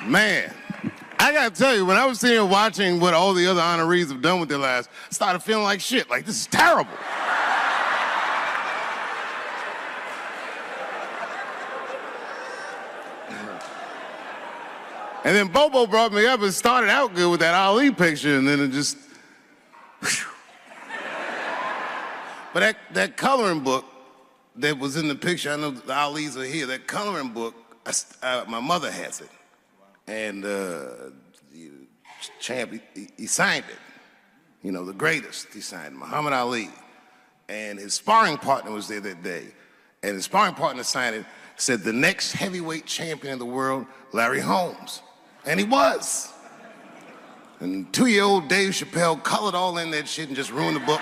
Man, I gotta tell you, when I was sitting here watching what all the other honorees have done with their lives, I started feeling like shit, like this is terrible. And then Bobo brought me up and started out good with that Ali picture, and then it just, whew. But that coloring book that was in the picture, I know the Ali's are here, that coloring book, my mother has it. And Champ, he signed it. You know, the greatest, he signed it, Muhammad Ali. And his sparring partner was there that day. And his sparring partner signed it, said the next heavyweight champion of the world, Larry Holmes. And he was. And 2-year-old Dave Chappelle colored all in that shit and just ruined the book.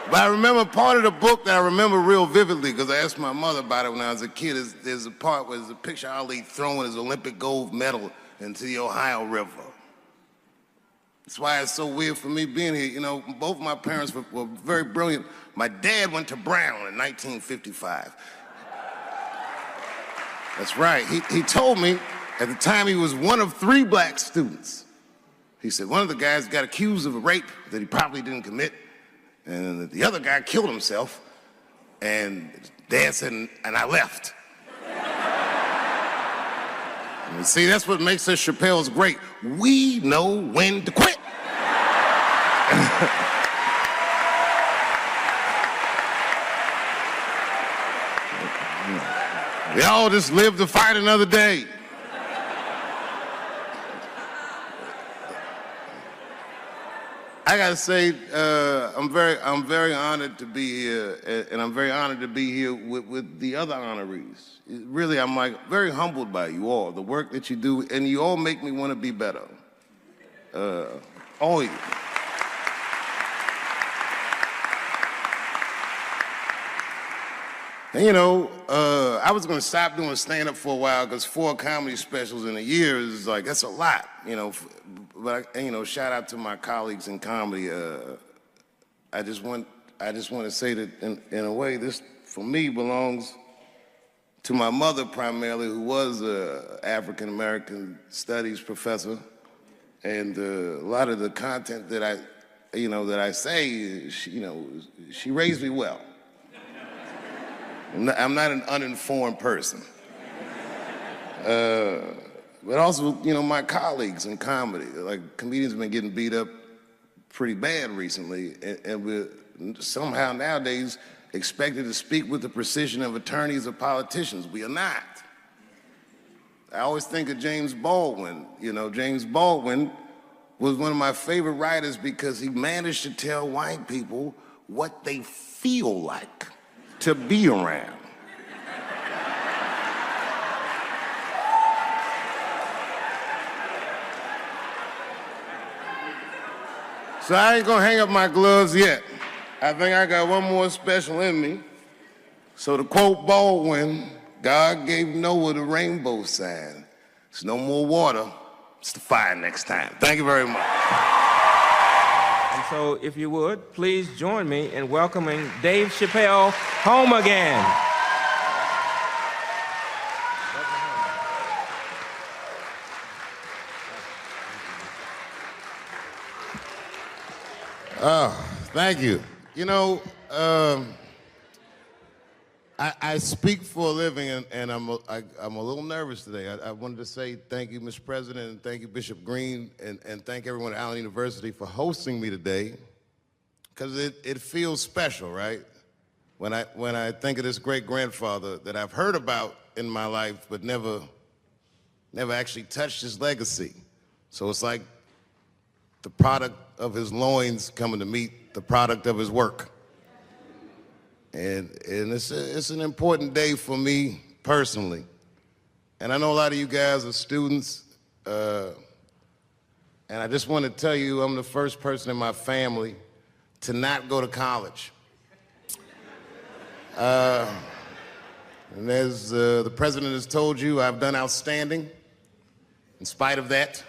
But I remember part of the book that I remember real vividly, because I asked my mother about it when I was a kid. There's a part where there's a picture of Ali throwing his Olympic gold medal into the Ohio River. That's why it's so weird for me being here. You know, both my parents were very brilliant. My dad went to Brown in 1955. That's right. He told me at the time he was one of 3 black students. He said one of the guys got accused of a rape that he probably didn't commit, and the other guy killed himself, and Dad said, and I left. And see, that's what makes us Chappelle's great. We know when to quit. We all just live to fight another day. I gotta say, I'm very honored to be here, and I'm very honored to be here with the other honorees. Really, I'm like very humbled by you all, the work that you do, and you all make me want to be better. All of you. And you know, I was gonna stop doing stand-up for a while because 4 comedy specials in a year is like, that's a lot, you know. But you know, shout out to my colleagues in comedy. I just want to say that in a way, this for me belongs to my mother primarily, who was an African American studies professor, and a lot of the content that I say, she raised me well. I'm not an uninformed person. But also, you know, my colleagues in comedy, like comedians have been getting beat up pretty bad recently, and we're somehow nowadays expected to speak with the precision of attorneys or politicians. We are not. I always think of James Baldwin. You know, James Baldwin was one of my favorite writers because he managed to tell white people what they feel like to be around. So I ain't gonna hang up my gloves yet. I think I got one more special in me. So to quote Baldwin, God gave Noah the rainbow sign. It's no more water, it's the fire next time. Thank you very much. And so if you would, please join me in welcoming Dave Chappelle home again. Oh, thank you. You know, I speak for a living, and I'm a little nervous today. I wanted to say thank you, Mr. President, and thank you, Bishop Green, and thank everyone at Allen University for hosting me today, because it feels special, right? When I think of this great grandfather that I've heard about in my life, but never actually touched his legacy. So it's like the product of his loins coming to meet the product of his work. And it's an important day for me personally. And I know a lot of you guys are students, and I just want to tell you I'm the first person in my family to not go to college. And as the president has told you, I've done outstanding in spite of that.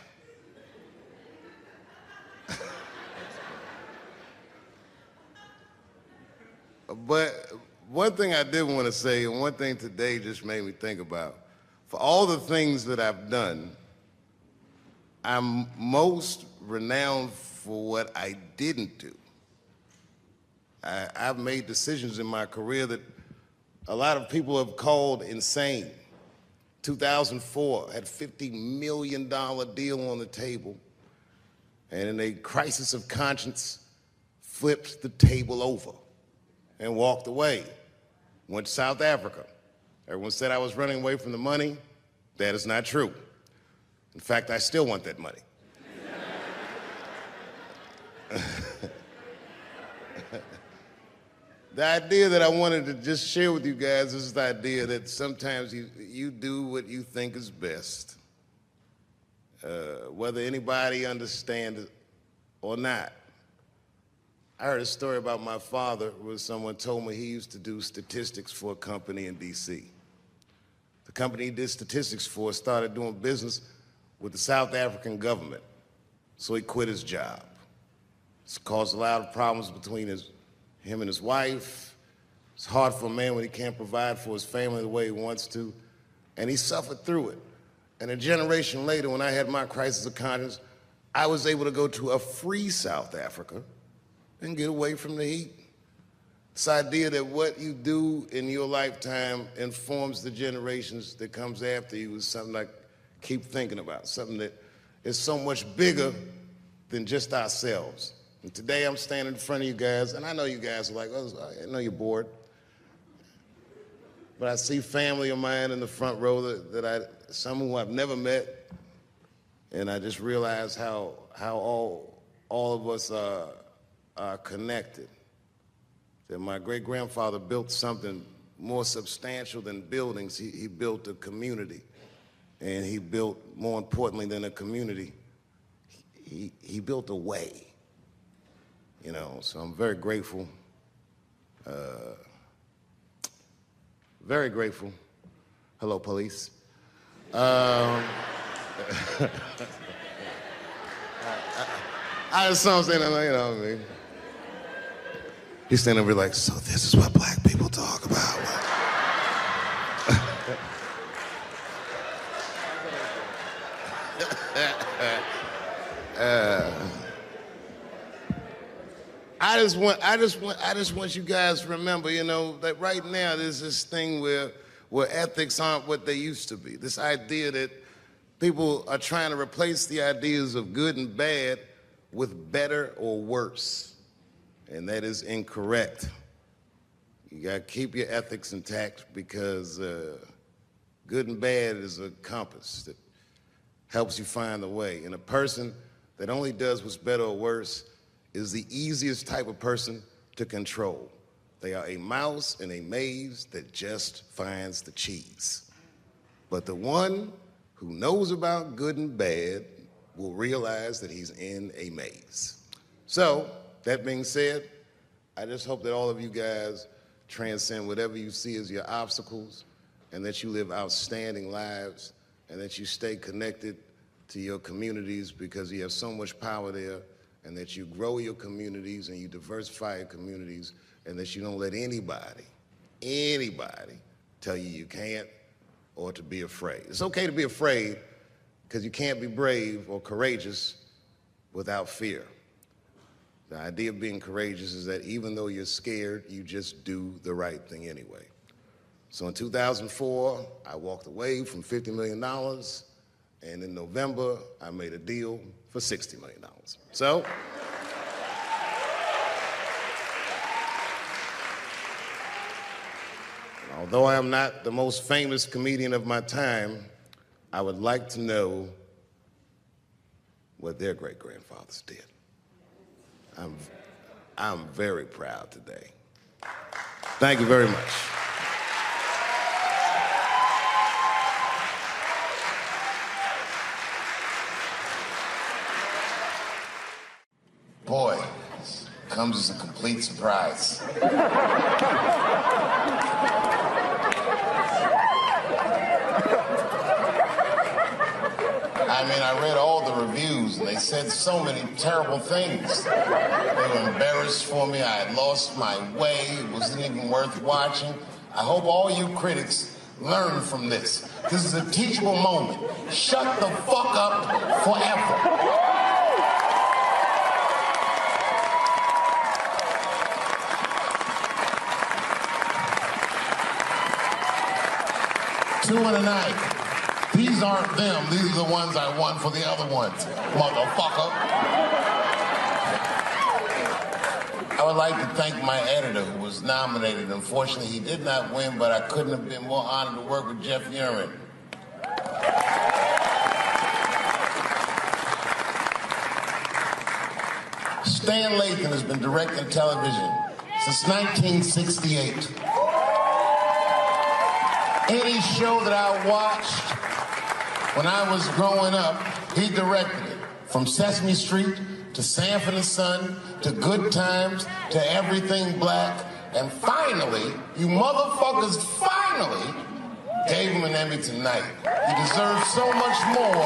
But one thing I did want to say, and one thing today just made me think about, for all the things that I've done, I'm most renowned for what I didn't do. I've made decisions in my career that a lot of people have called insane. 2004, had a $50 million deal on the table, and in a crisis of conscience, flipped the table over and walked away. Went to South Africa. Everyone said I was running away from the money. That is not true. In fact, I still want that money. The idea that I wanted to just share with you guys is the idea that sometimes you do what you think is best, whether anybody understands it or not. I heard a story about my father where someone told me he used to do statistics for a company in D.C. The company he did statistics for started doing business with the South African government, so he quit his job. It's caused a lot of problems between him and his wife. It's hard for a man when he can't provide for his family the way he wants to, and he suffered through it. And a generation later, when I had my crisis of conscience, I was able to go to a free South Africa and get away from the heat. This idea that what you do in your lifetime informs the generations that comes after you is something I keep thinking about, something that is so much bigger than just ourselves. And today I'm standing in front of you guys, and I know you guys are like, oh, I know you're bored. But I see family of mine in the front row some who I've never met, and I just realize how all of us are connected. That my great-grandfather built something more substantial than buildings. He built a community, and he built, more importantly than a community, he built a way. You know, so I'm very grateful. Very grateful. Hello, police. I just saw him saying, you know what I mean? He's standing over like, so this is what black people talk about. I just want you guys to remember, you know, that right now there's this thing where ethics aren't what they used to be. This idea that people are trying to replace the ideas of good and bad with better or worse. And that is incorrect. You gotta keep your ethics intact because good and bad is a compass that helps you find the way. And a person that only does what's better or worse is the easiest type of person to control. They are a mouse in a maze that just finds the cheese. But the one who knows about good and bad will realize that he's in a maze. So, that being said, I just hope that all of you guys transcend whatever you see as your obstacles and that you live outstanding lives and that you stay connected to your communities because you have so much power there, and that you grow your communities and you diversify your communities, and that you don't let anybody tell you can't or to be afraid. It's okay to be afraid because you can't be brave or courageous without fear. The idea of being courageous is that even though you're scared, you just do the right thing anyway. So in 2004, I walked away from $50 million, and in November, I made a deal for $60 million. So, although I am not the most famous comedian of my time, I would like to know what their great-grandfathers did. I'm very proud today. Thank you very much. Boy, comes as a complete surprise. I mean, I read all the reviews, and they said so many terrible things. They were embarrassed for me. I had lost my way. It wasn't even worth watching. I hope all you critics learn from this. This is a teachable moment. Shut the fuck up forever. Two in a night. These aren't them. These are the ones I won for the other ones, motherfucker. I would like to thank my editor who was nominated. Unfortunately, he did not win, but I couldn't have been more honored to work with Jeff Urin. Stan Lathan has been directing television since 1968. Any show that I watched when I was growing up, he directed it. From Sesame Street to Sanford and Son to Good Times to Everything Black. And finally, you motherfuckers finally gave him an Emmy tonight. He deserves so much more,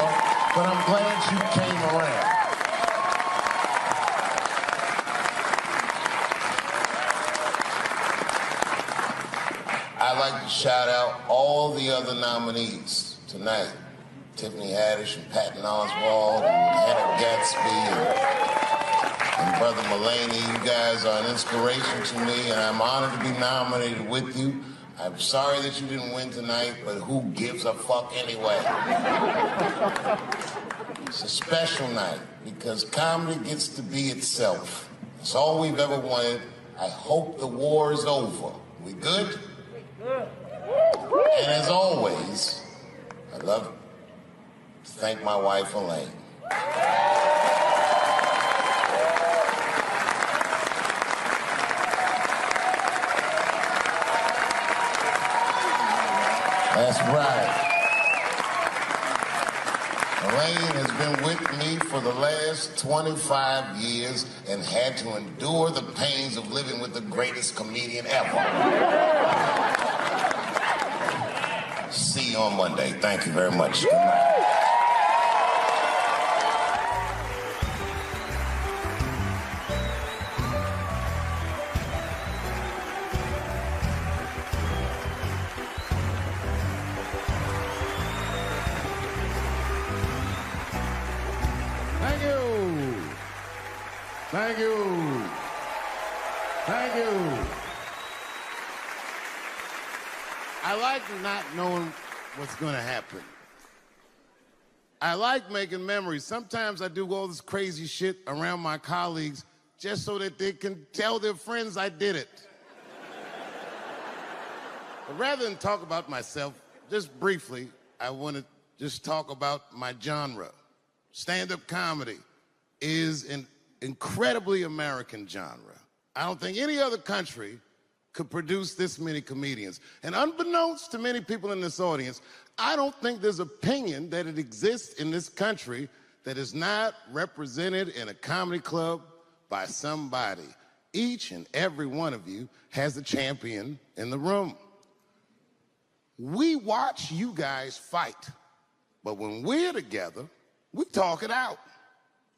but I'm glad you came around. I'd like to shout out all the other nominees tonight. Tiffany Haddish and Patton Oswalt and Hannah Gatsby and Brother Mulaney. You guys are an inspiration to me, and I'm honored to be nominated with you. I'm sorry that you didn't win tonight, but who gives a fuck anyway? It's a special night because comedy gets to be itself. It's all we've ever wanted. I hope the war is over. We good? And as always, I'd love to thank my wife, Elaine. That's right. Elaine has been with me for the last 25 years and had to endure the pains of living with the greatest comedian ever. See you on Monday. Thank you very much. Good night. Thank you. Thank you. Thank you. I like not knowing what's going to happen. I like making memories. Sometimes I do all this crazy shit around my colleagues just so that they can tell their friends I did it. But rather than talk about myself, just briefly, I want to just talk about my genre. Stand-up comedy is an incredibly American genre. I don't think any other country could produce this many comedians. And unbeknownst to many people in this audience, I don't think there's opinion that it exists in this country that is not represented in a comedy club by somebody. Each and every one of you has a champion in the room. We watch you guys fight, but when we're together, we talk it out.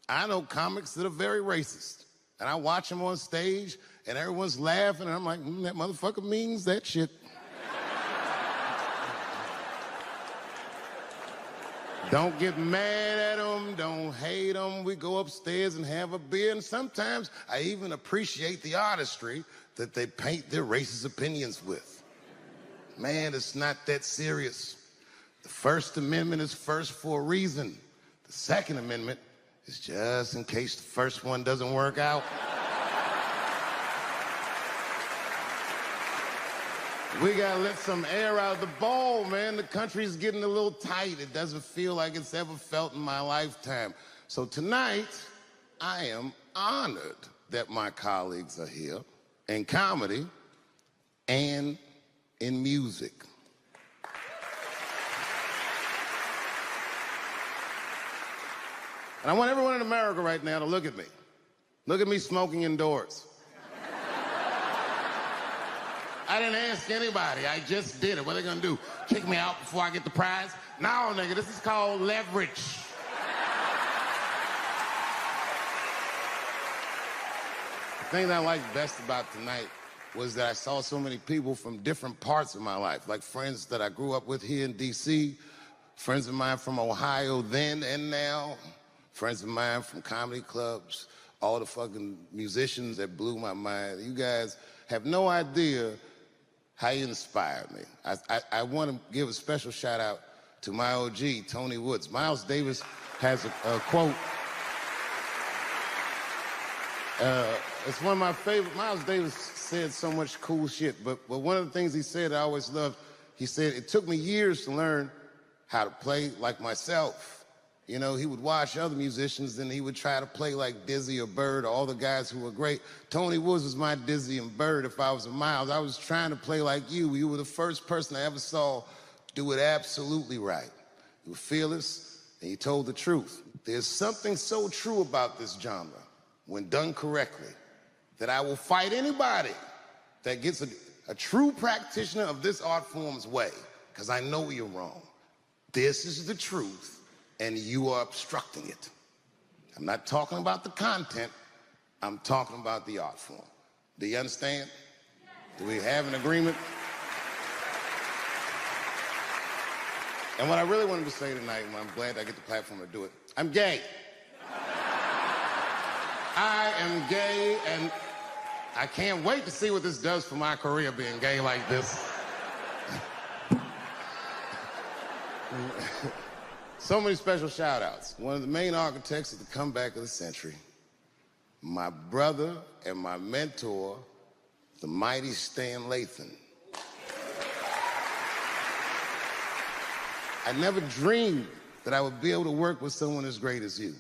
I know comics that are very racist, and I watch them on stage, and everyone's laughing, and I'm like, that motherfucker means that shit. Don't get mad at them, don't hate them. We go upstairs and have a beer, and sometimes I even appreciate the artistry that they paint their racist opinions with. Man, it's not that serious. The First Amendment is first for a reason. The Second Amendment is just in case the first one doesn't work out. We gotta let some air out of the ball, man. The country's getting a little tight. It doesn't feel like it's ever felt in my lifetime. So tonight, I am honored that my colleagues are here in comedy and in music. And I want everyone in America right now to look at me. Look at me smoking indoors. I didn't ask anybody, I just did it. What are they gonna do? Kick me out before I get the prize? No, nigga, this is called leverage. thing that I liked best about tonight was that I saw so many people from different parts of my life, like friends that I grew up with here in D.C., friends of mine from Ohio then and now, friends of mine from comedy clubs, all the fucking musicians that blew my mind. You guys have no idea how you inspired me. I want to give a special shout out to my OG, Tony Woods. Miles Davis has a quote. It's one of my favorite. Miles Davis said so much cool shit, but one of the things he said I always loved, he said, it took me years to learn how to play like myself. You know, he would watch other musicians and he would try to play like Dizzy or Bird or all the guys who were great. Tony Woods was my Dizzy and Bird. If I was a Miles, I was trying to play like you. You were the first person I ever saw do it absolutely right. You were fearless and you told the truth. There's something so true about this genre, when done correctly, that I will fight anybody that gets a true practitioner of this art form's way, because I know you're wrong. This is the truth, and you are obstructing it. I'm not talking about the content, I'm talking about the art form. Do you understand? Do we have an agreement? And what I really wanted to say tonight, and I'm glad I get the platform to do it, I'm gay. I am gay, and I can't wait to see what this does for my career, being gay like this. So many special shout-outs. One of the main architects of the comeback of the century, my brother and my mentor, the mighty Stan Lathan. I never dreamed that I would be able to work with someone as great as you.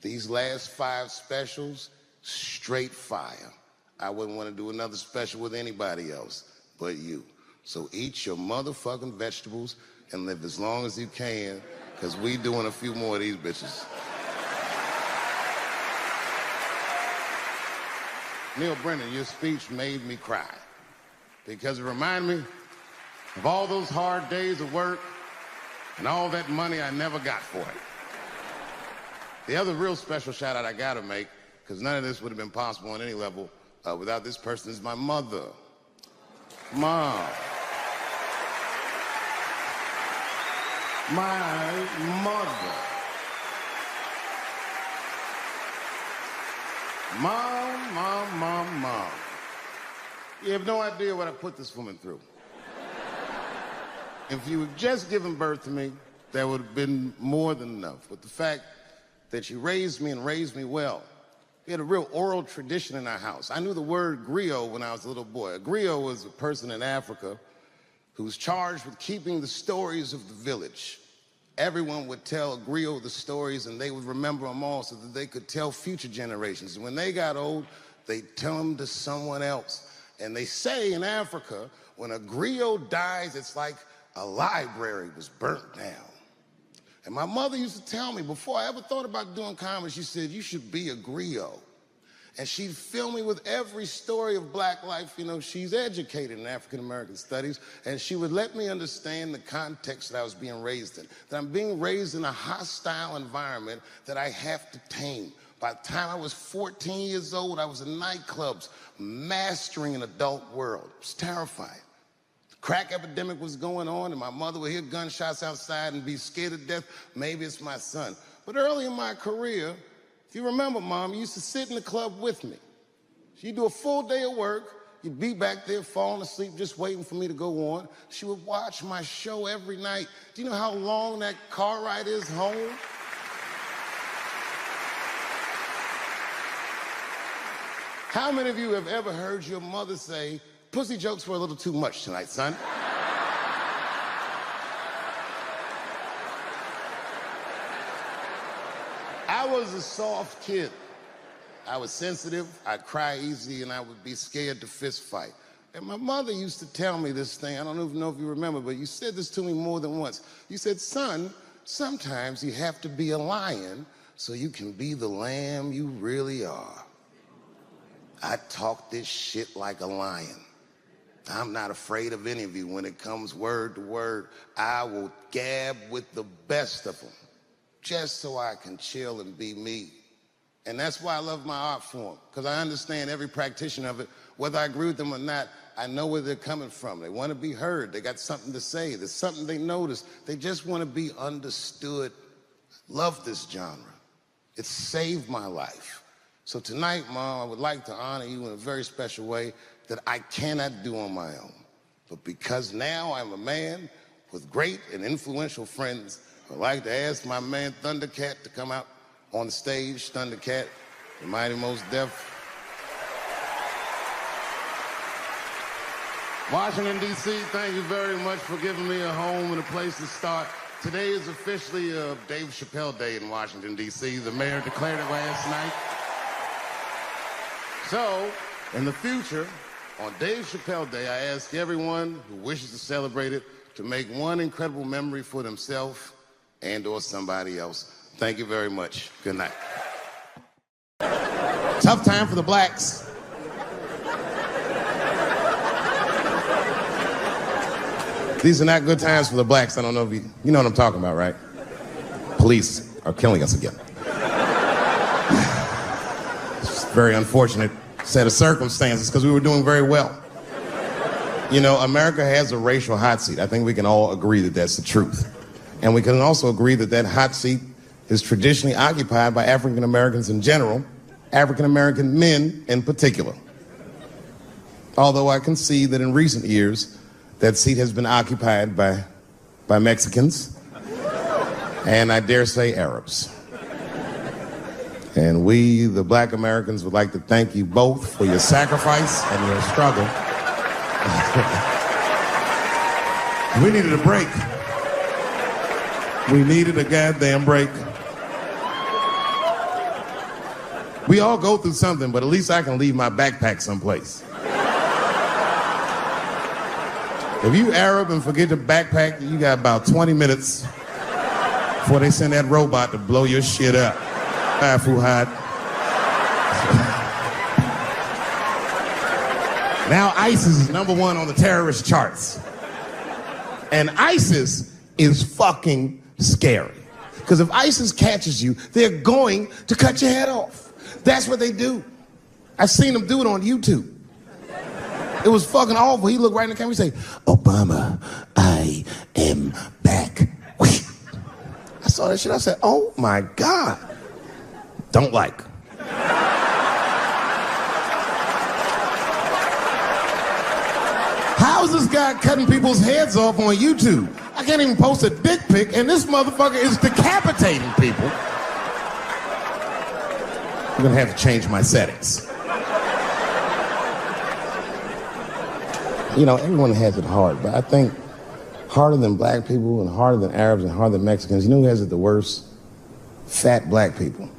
These last 5 specials, straight fire. I wouldn't want to do another special with anybody else but you. So eat your motherfucking vegetables and live as long as you can, because we doing a few more of these bitches. Neil Brennan, your speech made me cry, because it reminded me of all those hard days of work and all that money I never got for it. The other real special shout out I gotta make, because none of this would have been possible on any level without this person, is my mother. Mom. My mother. Mom. You have no idea what I put this woman through. If you had just given birth to me, that would have been more than enough. But the fact that she raised me and raised me well. We had a real oral tradition in our house. I knew the word griot when I was a little boy. A griot was a person in Africa who was charged with keeping the stories of the village. Everyone would tell a griot the stories, and they would remember them all so that they could tell future generations. And when they got old, they'd tell them to someone else. And they say in Africa, when a griot dies, it's like a library was burnt down. And my mother used to tell me, before I ever thought about doing comedy, she said, you should be a griot. And she'd fill me with every story of black life. You know, she's educated in African-American studies, and she would let me understand the context that I was being raised in, that I'm being raised in a hostile environment that I have to tame. By the time I was 14 years old, I was in nightclubs, mastering an adult world. It was terrifying. Crack epidemic was going on, and my mother would hear gunshots outside and be scared to death. Maybe it's my son. But early in my career, if you remember, Mom, you used to sit in the club with me. She'd do a full day of work. You'd be back there falling asleep, just waiting for me to go on. She would watch my show every night. Do you know how long that car ride is home? How many of you have ever heard your mother say, pussy jokes were a little too much tonight, son? I was a soft kid. I was sensitive, I'd cry easy, and I would be scared to fist fight. And my mother used to tell me this thing, I don't even know if you remember, but you said this to me more than once. You said, son, sometimes you have to be a lion so you can be the lamb you really are. I talk this shit like a lion. I'm not afraid of any of you. When it comes word to word, I will gab with the best of them, just so I can chill and be me. And that's why I love my art form, because I understand every practitioner of it. Whether I agree with them or not, I know where they're coming from. They want to be heard. They got something to say. There's something they notice. They just want to be understood. Love this genre. It saved my life. So tonight, Mom, I would like to honor you in a very special way that I cannot do on my own. But because now I'm a man with great and influential friends, I'd like to ask my man Thundercat to come out on the stage. Thundercat, the Mighty Most Def. Washington, D.C., thank you very much for giving me a home and a place to start. Today is officially Dave Chappelle Day in Washington, D.C. The mayor declared it last night. So, in the future, on Dave Chappelle Day, I ask everyone who wishes to celebrate it to make one incredible memory for themselves and or somebody else. Thank you very much. Good night. Tough time for the blacks. These are not good times for the blacks. I don't know if you know what I'm talking about, right? Police are killing us again. It's a very unfortunate set of circumstances because we were doing very well. You know, America has a racial hot seat. I think we can all agree that that's the truth. And we can also agree that that hot seat is traditionally occupied by African Americans in general, African American men in particular. Although I can see that in recent years, that seat has been occupied by Mexicans, and I dare say Arabs. And we, the black Americans, would like to thank you both for your sacrifice and your struggle. We needed a break. We needed a goddamn break. We all go through something, but at least I can leave my backpack someplace. If you Arab and forget your backpack, you got about 20 minutes before they send that robot to blow your shit up. Bye, Fuhad. Now ISIS is #1 on the terrorist charts. And ISIS is fucking scary. Because if ISIS catches you, they're going to cut your head off. That's what they do. I've seen them do it on YouTube. It was fucking awful. He looked right in the camera and say, "Obama, I am back." I saw that shit. I said, oh my God. Don't like. How is this guy cutting people's heads off on YouTube? I can't even post a dick pic, and this motherfucker is decapitating people. I'm gonna have to change my settings. You know, everyone has it hard, but I think harder than black people and harder than Arabs and harder than Mexicans, you know who has it the worst? Fat black people.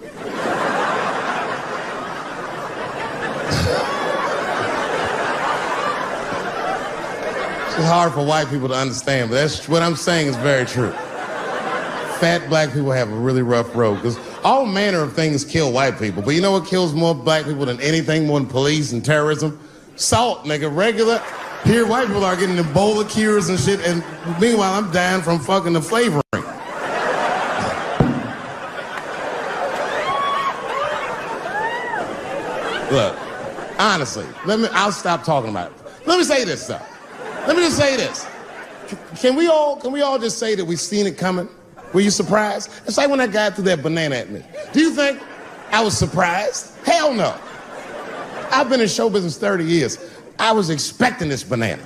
It's hard for white people to understand, but that's what I'm saying is very true. Fat black people have a really rough road because all manner of things kill white people, but you know what kills more black people than anything, more than police and terrorism? Salt, nigga, regular. Here, white people are getting Ebola cures and shit, and meanwhile, I'm dying from fucking the flavoring. Look, honestly, I'll stop talking about it. Let me say this, though. Let me just say this. Can we all just say that we've seen it coming? Were you surprised? It's like when that guy threw that banana at me. Do you think I was surprised? Hell no. I've been in show business 30 years. I was expecting this banana.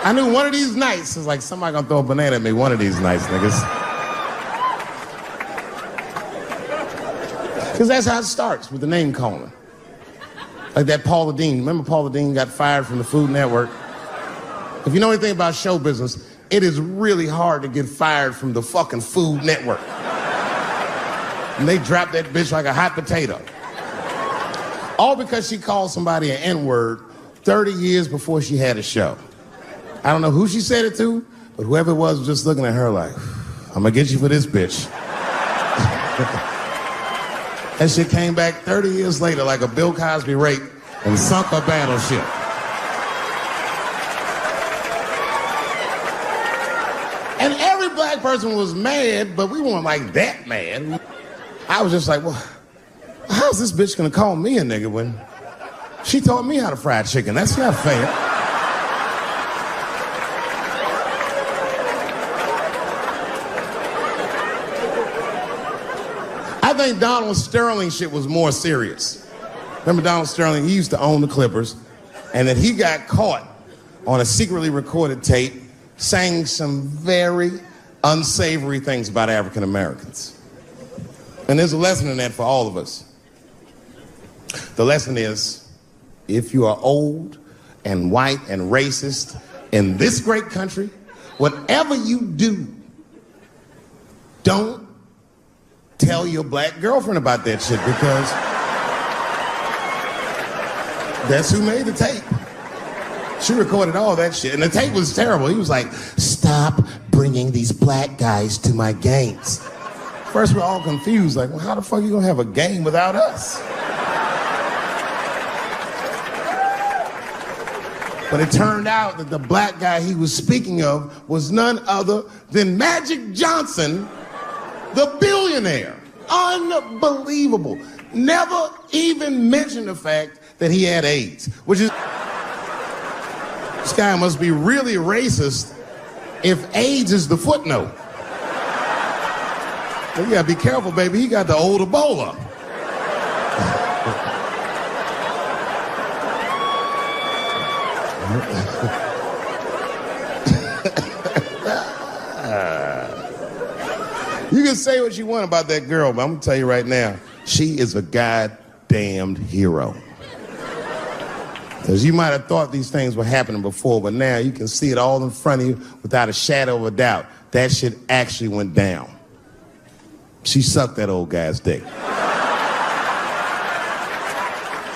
I knew one of these nights, it's like somebody gonna throw a banana at me one of these nights, niggas. Because that's how it starts, with the name calling. Like that Paula Deen. Remember Paula Deen got fired from the Food Network? If you know anything about show business, it is really hard to get fired from the fucking Food Network. And they dropped that bitch like a hot potato. All because she called somebody an N-word 30 years before she had a show. I don't know who she said it to, but whoever it was just looking at her like, I'm gonna get you for this bitch. That shit came back 30 years later like a Bill Cosby rape and sunk a battleship. And every black person was mad, but we weren't like that mad. I was just like, well, how's this bitch gonna call me a nigga when she taught me how to fry chicken? That's not fair. I think Donald Sterling shit was more serious. Remember Donald Sterling? He used to own the Clippers, and then he got caught on a secretly recorded tape saying some very unsavory things about African Americans. And there's a lesson in that for all of us. The lesson is, if you are old and white and racist in this great country, whatever you do, don't tell your black girlfriend about that shit, because that's who made the tape. She recorded all that shit, and the tape was terrible. He was like, stop bringing these black guys to my games. First, we're all confused, like, well, how the fuck are you gonna have a game without us? But it turned out that the black guy he was speaking of was none other than Magic Johnson, the billionaire. Unbelievable. Never even mentioned the fact that he had AIDS, which is... This guy must be really racist if AIDS is the footnote. Well, you gotta be careful, baby. He got the old Ebola. You can say what you want about that girl, but I'm gonna tell you right now, she is a goddamned hero. Because you might have thought these things were happening before, but now you can see it all in front of you without a shadow of a doubt. That shit actually went down. She sucked that old guy's dick.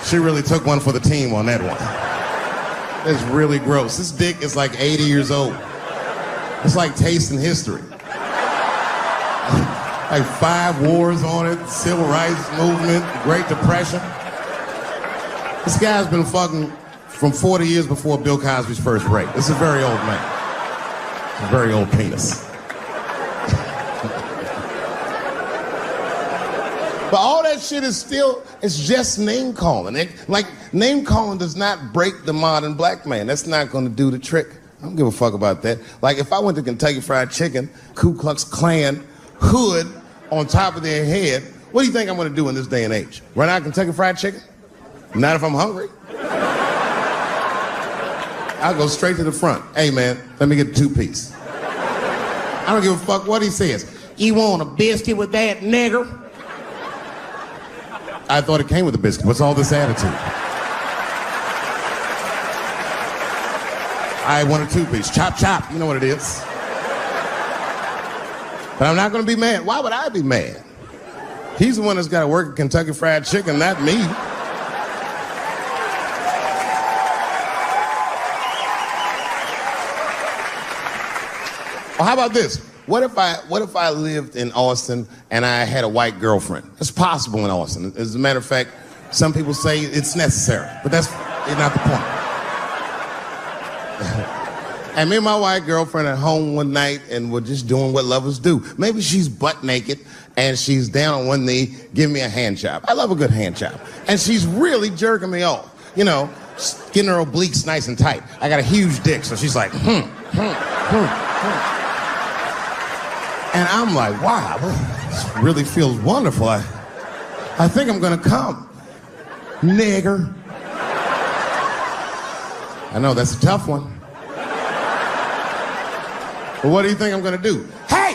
She really took one for the team on that one. That's really gross. This dick is like 80 years old. It's like tasting history. Like 5 wars on it, Civil Rights Movement, Great Depression. This guy's been fucking from 40 years before Bill Cosby's first rape. This is a very old man. A very old penis. But all that shit is still, it's just name calling. Like, name calling does not break the modern black man. That's not gonna do the trick. I don't give a fuck about that. Like, if I went to Kentucky Fried Chicken, Ku Klux Klan, hood on top of their head, what do you think I'm gonna do in this day and age? Run out Kentucky Fried Chicken? Not if I'm hungry. I'll go straight to the front. Hey, man, let me get a 2-piece. I don't give a fuck what he says. You want a biscuit with that, nigger? I thought it came with a biscuit. What's all this attitude? I want a 2-piece. Chop, chop. You know what it is. But I'm not going to be mad. Why would I be mad? He's the one that's got to work at Kentucky Fried Chicken, not me. Well, how about this? What if I lived in Austin and I had a white girlfriend? It's possible in Austin. As a matter of fact, some people say it's necessary, but that's not the point. And me and my white girlfriend at home one night, and we're just doing what lovers do. Maybe she's butt naked and she's down on one knee, giving me a hand job. I love a good hand job. And she's really jerking me off. You know, getting her obliques nice and tight. I got a huge dick, so she's like, And I'm like, wow, this really feels wonderful. I think I'm gonna come. Nigger. I know, that's a tough one. But what do you think I'm gonna do? Hey!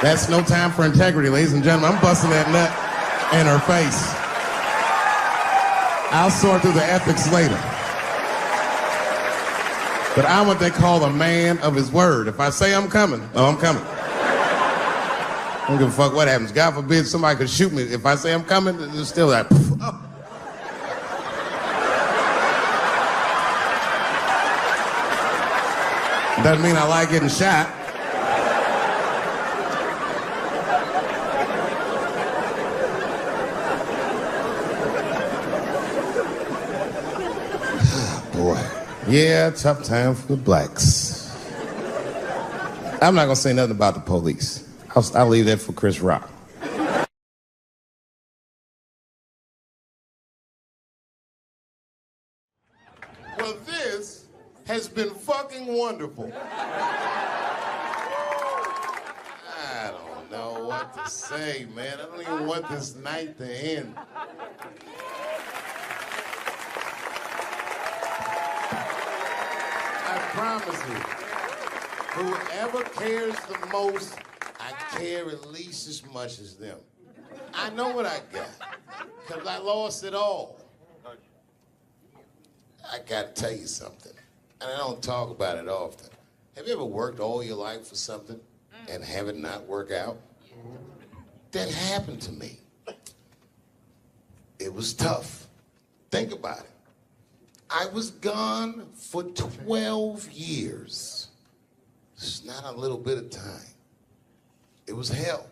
That's no time for integrity, ladies and gentlemen. I'm busting that nut in her face. I'll sort through the ethics later. But I'm what they call a man of his word. If I say I'm coming, oh, I'm coming. I don't give a fuck what happens. God forbid somebody could shoot me. If I say I'm coming, it's still like, oh. Doesn't mean I like getting shot. Boy. Yeah, tough time for the blacks. I'm not gonna say nothing about the police. I'll leave that for Chris Rock. Well, this has been fucking wonderful. I don't know what to say, man. I don't even want this night to end. I promise you, whoever cares the most, I care at least as much as them. I know what I got, because I lost it all. I got to tell you something, and I don't talk about it often. Have you ever worked all your life for something and have it not work out? That happened to me. It was tough. Think about it. I was gone for 12 years. It's not a little bit of time. It was hell.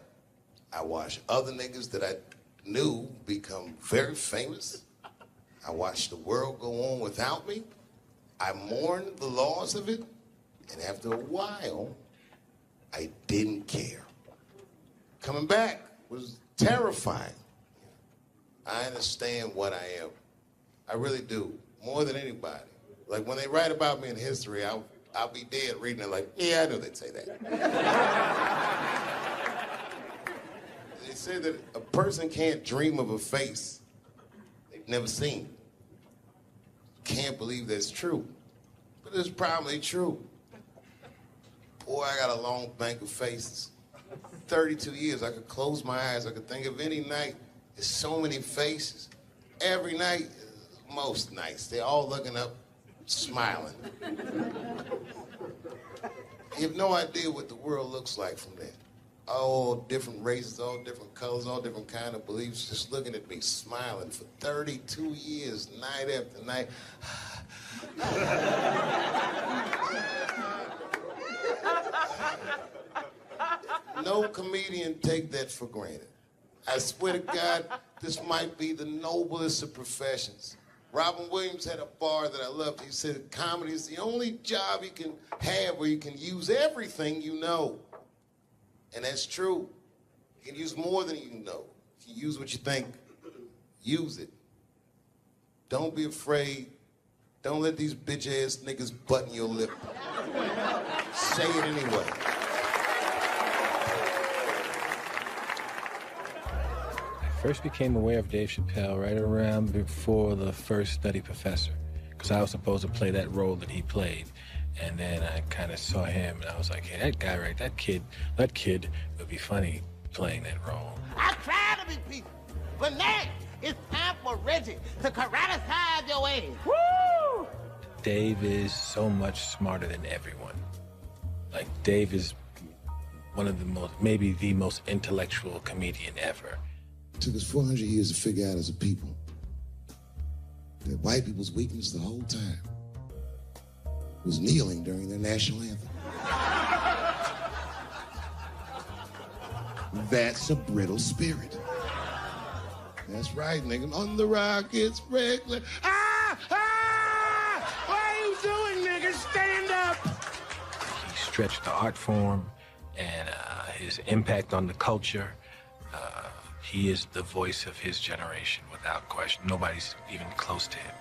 I watched other niggas that I knew become very famous. I watched the world go on without me. I mourned the loss of it. And after a while, I didn't care. Coming back was terrifying. I understand what I am. I really do, more than anybody. Like when they write about me in history, I'll be dead reading it like, yeah, I knew they'd say that. They say that a person can't dream of a face they've never seen. Can't believe that's true, but it's probably true. Boy, I got a long bank of faces. 32 years, I could close my eyes, I could think of any night. There's so many faces. Every night, most nights, they're all looking up, smiling. You have no idea what the world looks like from there. All different races, all different colors, all different kind of beliefs, just looking at me, smiling for 32 years, night after night. No comedian take that for granted. I swear to God, this might be the noblest of professions. Robin Williams had a bar that I loved. He said, comedy is the only job you can have where you can use everything you know. And that's true. You can use more than you know. If you use what you think, use it. Don't be afraid. Don't let these bitch-ass niggas button your lip. Say it anyway. I first became aware of Dave Chappelle right around before the first Nutty Professor, because I was supposed to play that role that he played. And then I kind of saw him, and I was like, hey, that guy, right, that kid would be funny playing that role. I try to be peaceful, but now it's time for Reggie to karate-size your ass. Woo! Dave is so much smarter than everyone. Like, Dave is one of the most, maybe the most intellectual comedian ever. It took us 400 years to figure out as a people that white people's weakness the whole time was kneeling during their national anthem. That's a brittle spirit. That's right, nigga. On the rock, it's regular. Ah! Ah! What are you doing, nigga? Stand up! He stretched the art form and his impact on the culture. He is the voice of his generation, without question. Nobody's even close to him.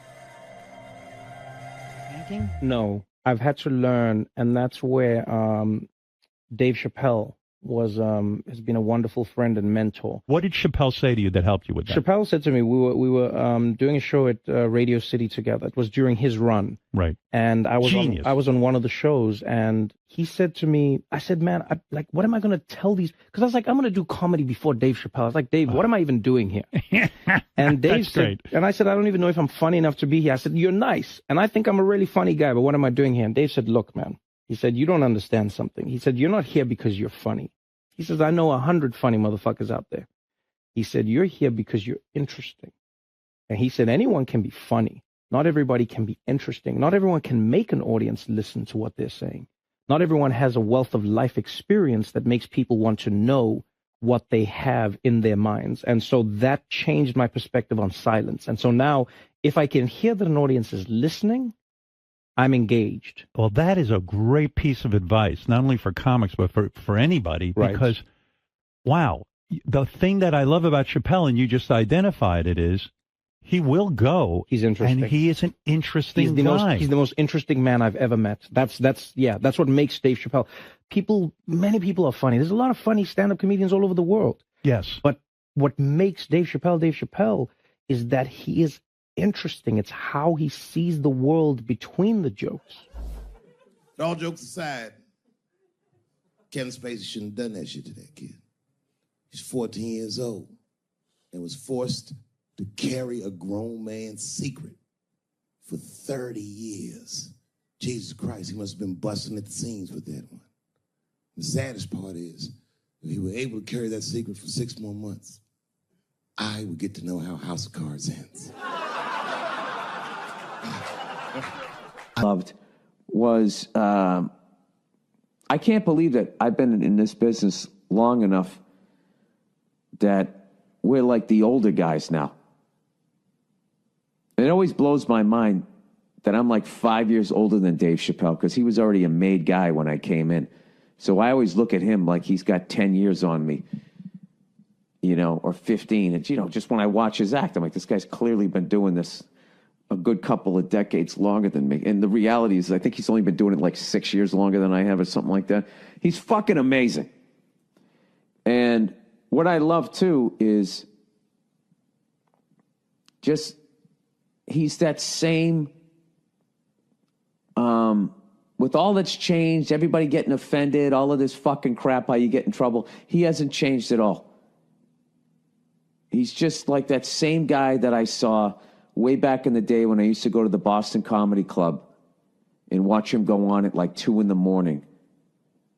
Thinking? No, I've had to learn, and that's where Dave Chappelle has been a wonderful friend and mentor. What did Chappelle say to you that helped you with that? Chappelle said to me, we were doing a show at Radio City together. It was during his run. Right. And I was on one of the shows, and he said to me, I said, man, what am I going to tell these? Because I was like, I'm going to do comedy before Dave Chappelle. I was like, Dave, what am I even doing here? And Dave said, and I said, I don't even know if I'm funny enough to be here. I said, you're nice, and I think I'm a really funny guy, but what am I doing here? And Dave said, look, man. He said, you don't understand something. He said, you're not here because you're funny. He says, I know 100 funny motherfuckers out there. He said, you're here because you're interesting. And he said, anyone can be funny. Not everybody can be interesting. Not everyone can make an audience listen to what they're saying. Not everyone has a wealth of life experience that makes people want to know what they have in their minds. And so that changed my perspective on silence. And so now, if I can hear that an audience is listening, I'm engaged. Well, that is a great piece of advice, not only for comics, but for anybody, Right. because, wow, the thing that I love about Chappelle, and you just identified it, is he will go. He's interesting. And he is an interesting guy. He's the most interesting man I've ever met. That's what makes Dave Chappelle. Many people are funny. There's a lot of funny stand-up comedians all over the world. Yes. But what makes Dave Chappelle is that he is interesting. It's how he sees the world between the jokes. But all jokes aside, Kevin Spacey shouldn't have done that shit to that kid. He's 14 years old and was forced to carry a grown man's secret for 30 years. Jesus Christ, he must have been busting at the seams with that one. The saddest part is, if he were able to carry that secret for 6 more months, I would get to know how House of Cards ends. Loved was, I can't believe that I've been in this business long enough that we're like the older guys now. It always blows my mind that I'm like 5 years older than Dave Chappelle, because he was already a made guy when I came in. So I always look at him like he's got 10 years on me, you know, or 15. And, you know, just when I watch his act, I'm like, this guy's clearly been doing this a good couple of decades longer than me. And the reality is, I think he's only been doing it like 6 years longer than I have or something like that. He's fucking amazing. And what I love, too, is just he's that same... with all that's changed, everybody getting offended, all of this fucking crap, how you get in trouble, he hasn't changed at all. He's just like that same guy that I saw way back in the day when I used to go to the Boston Comedy Club and watch him go on at like 2 a.m.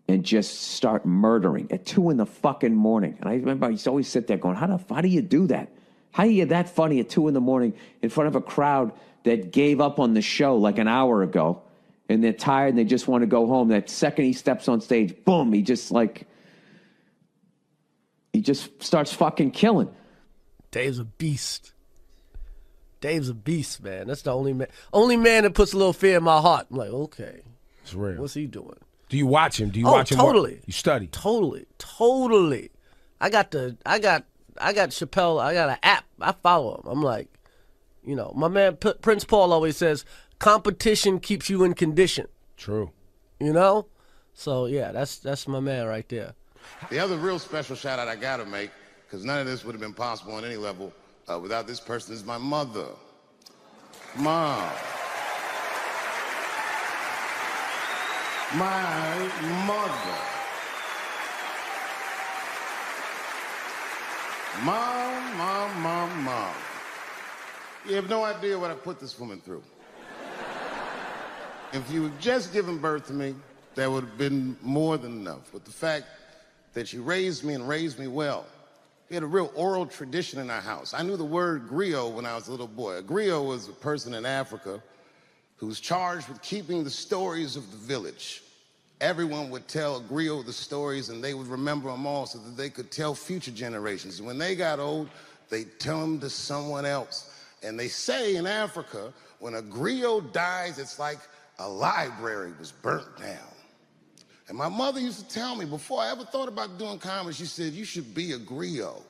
and just start murdering at 2 a.m. And I remember I used to always sit there going, how do you do that? How are you that funny at 2 a.m. in front of a crowd that gave up on the show like an hour ago? And they're tired and they just want to go home. That second he steps on stage, boom, he just starts fucking killing. Dave's a beast. Dave's a beast, man. That's the only man that puts a little fear in my heart. I'm like, okay. It's real. What's he doing? Do you watch him? Do you watch him? Totally. You study? Totally. I got Chappelle. I got an app. I follow him. I'm like, you know, my man Prince Paul always says, competition keeps you in condition. True. You know? So, yeah, that's my man right there. The other real special shout out I gotta make, because none of this would have been possible on any level without this person, is my mother. Mom. My mother. Mom. You have no idea what I put this woman through. If you had just given birth to me, that would have been more than enough. But the fact that she raised me and raised me well, we had a real oral tradition in our house. I knew the word griot when I was a little boy. A griot was a person in Africa who was charged with keeping the stories of the village. Everyone would tell a griot the stories, and they would remember them all so that they could tell future generations. And when they got old, they'd tell them to someone else. And they say in Africa, when a griot dies, it's like a library was burnt down. And my mother used to tell me, before I ever thought about doing comedy, she said, you should be a griot.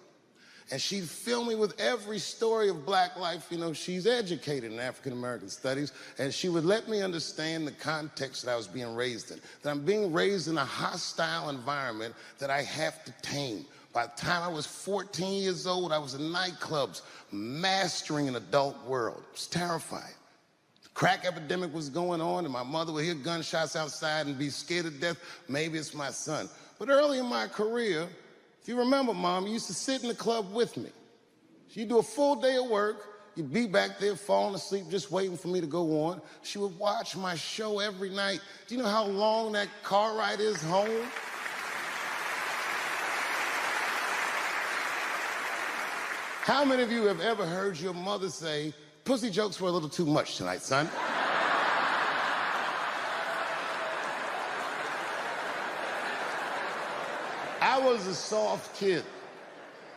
And she'd fill me with every story of black life. You know, she's educated in African-American studies, and she would let me understand the context that I was being raised in, that I'm being raised in a hostile environment that I have to tame. By the time I was 14 years old, I was in nightclubs, mastering an adult world. It was terrifying. The crack epidemic was going on, and my mother would hear gunshots outside and be scared to death. Maybe it's my son. But early in my career, if you remember, Mom, you used to sit in the club with me. She'd do a full day of work. You'd be back there falling asleep, just waiting for me to go on. She would watch my show every night. Do you know how long that car ride is home? How many of you have ever heard your mother say, pussy jokes were a little too much tonight, son? I was a soft kid.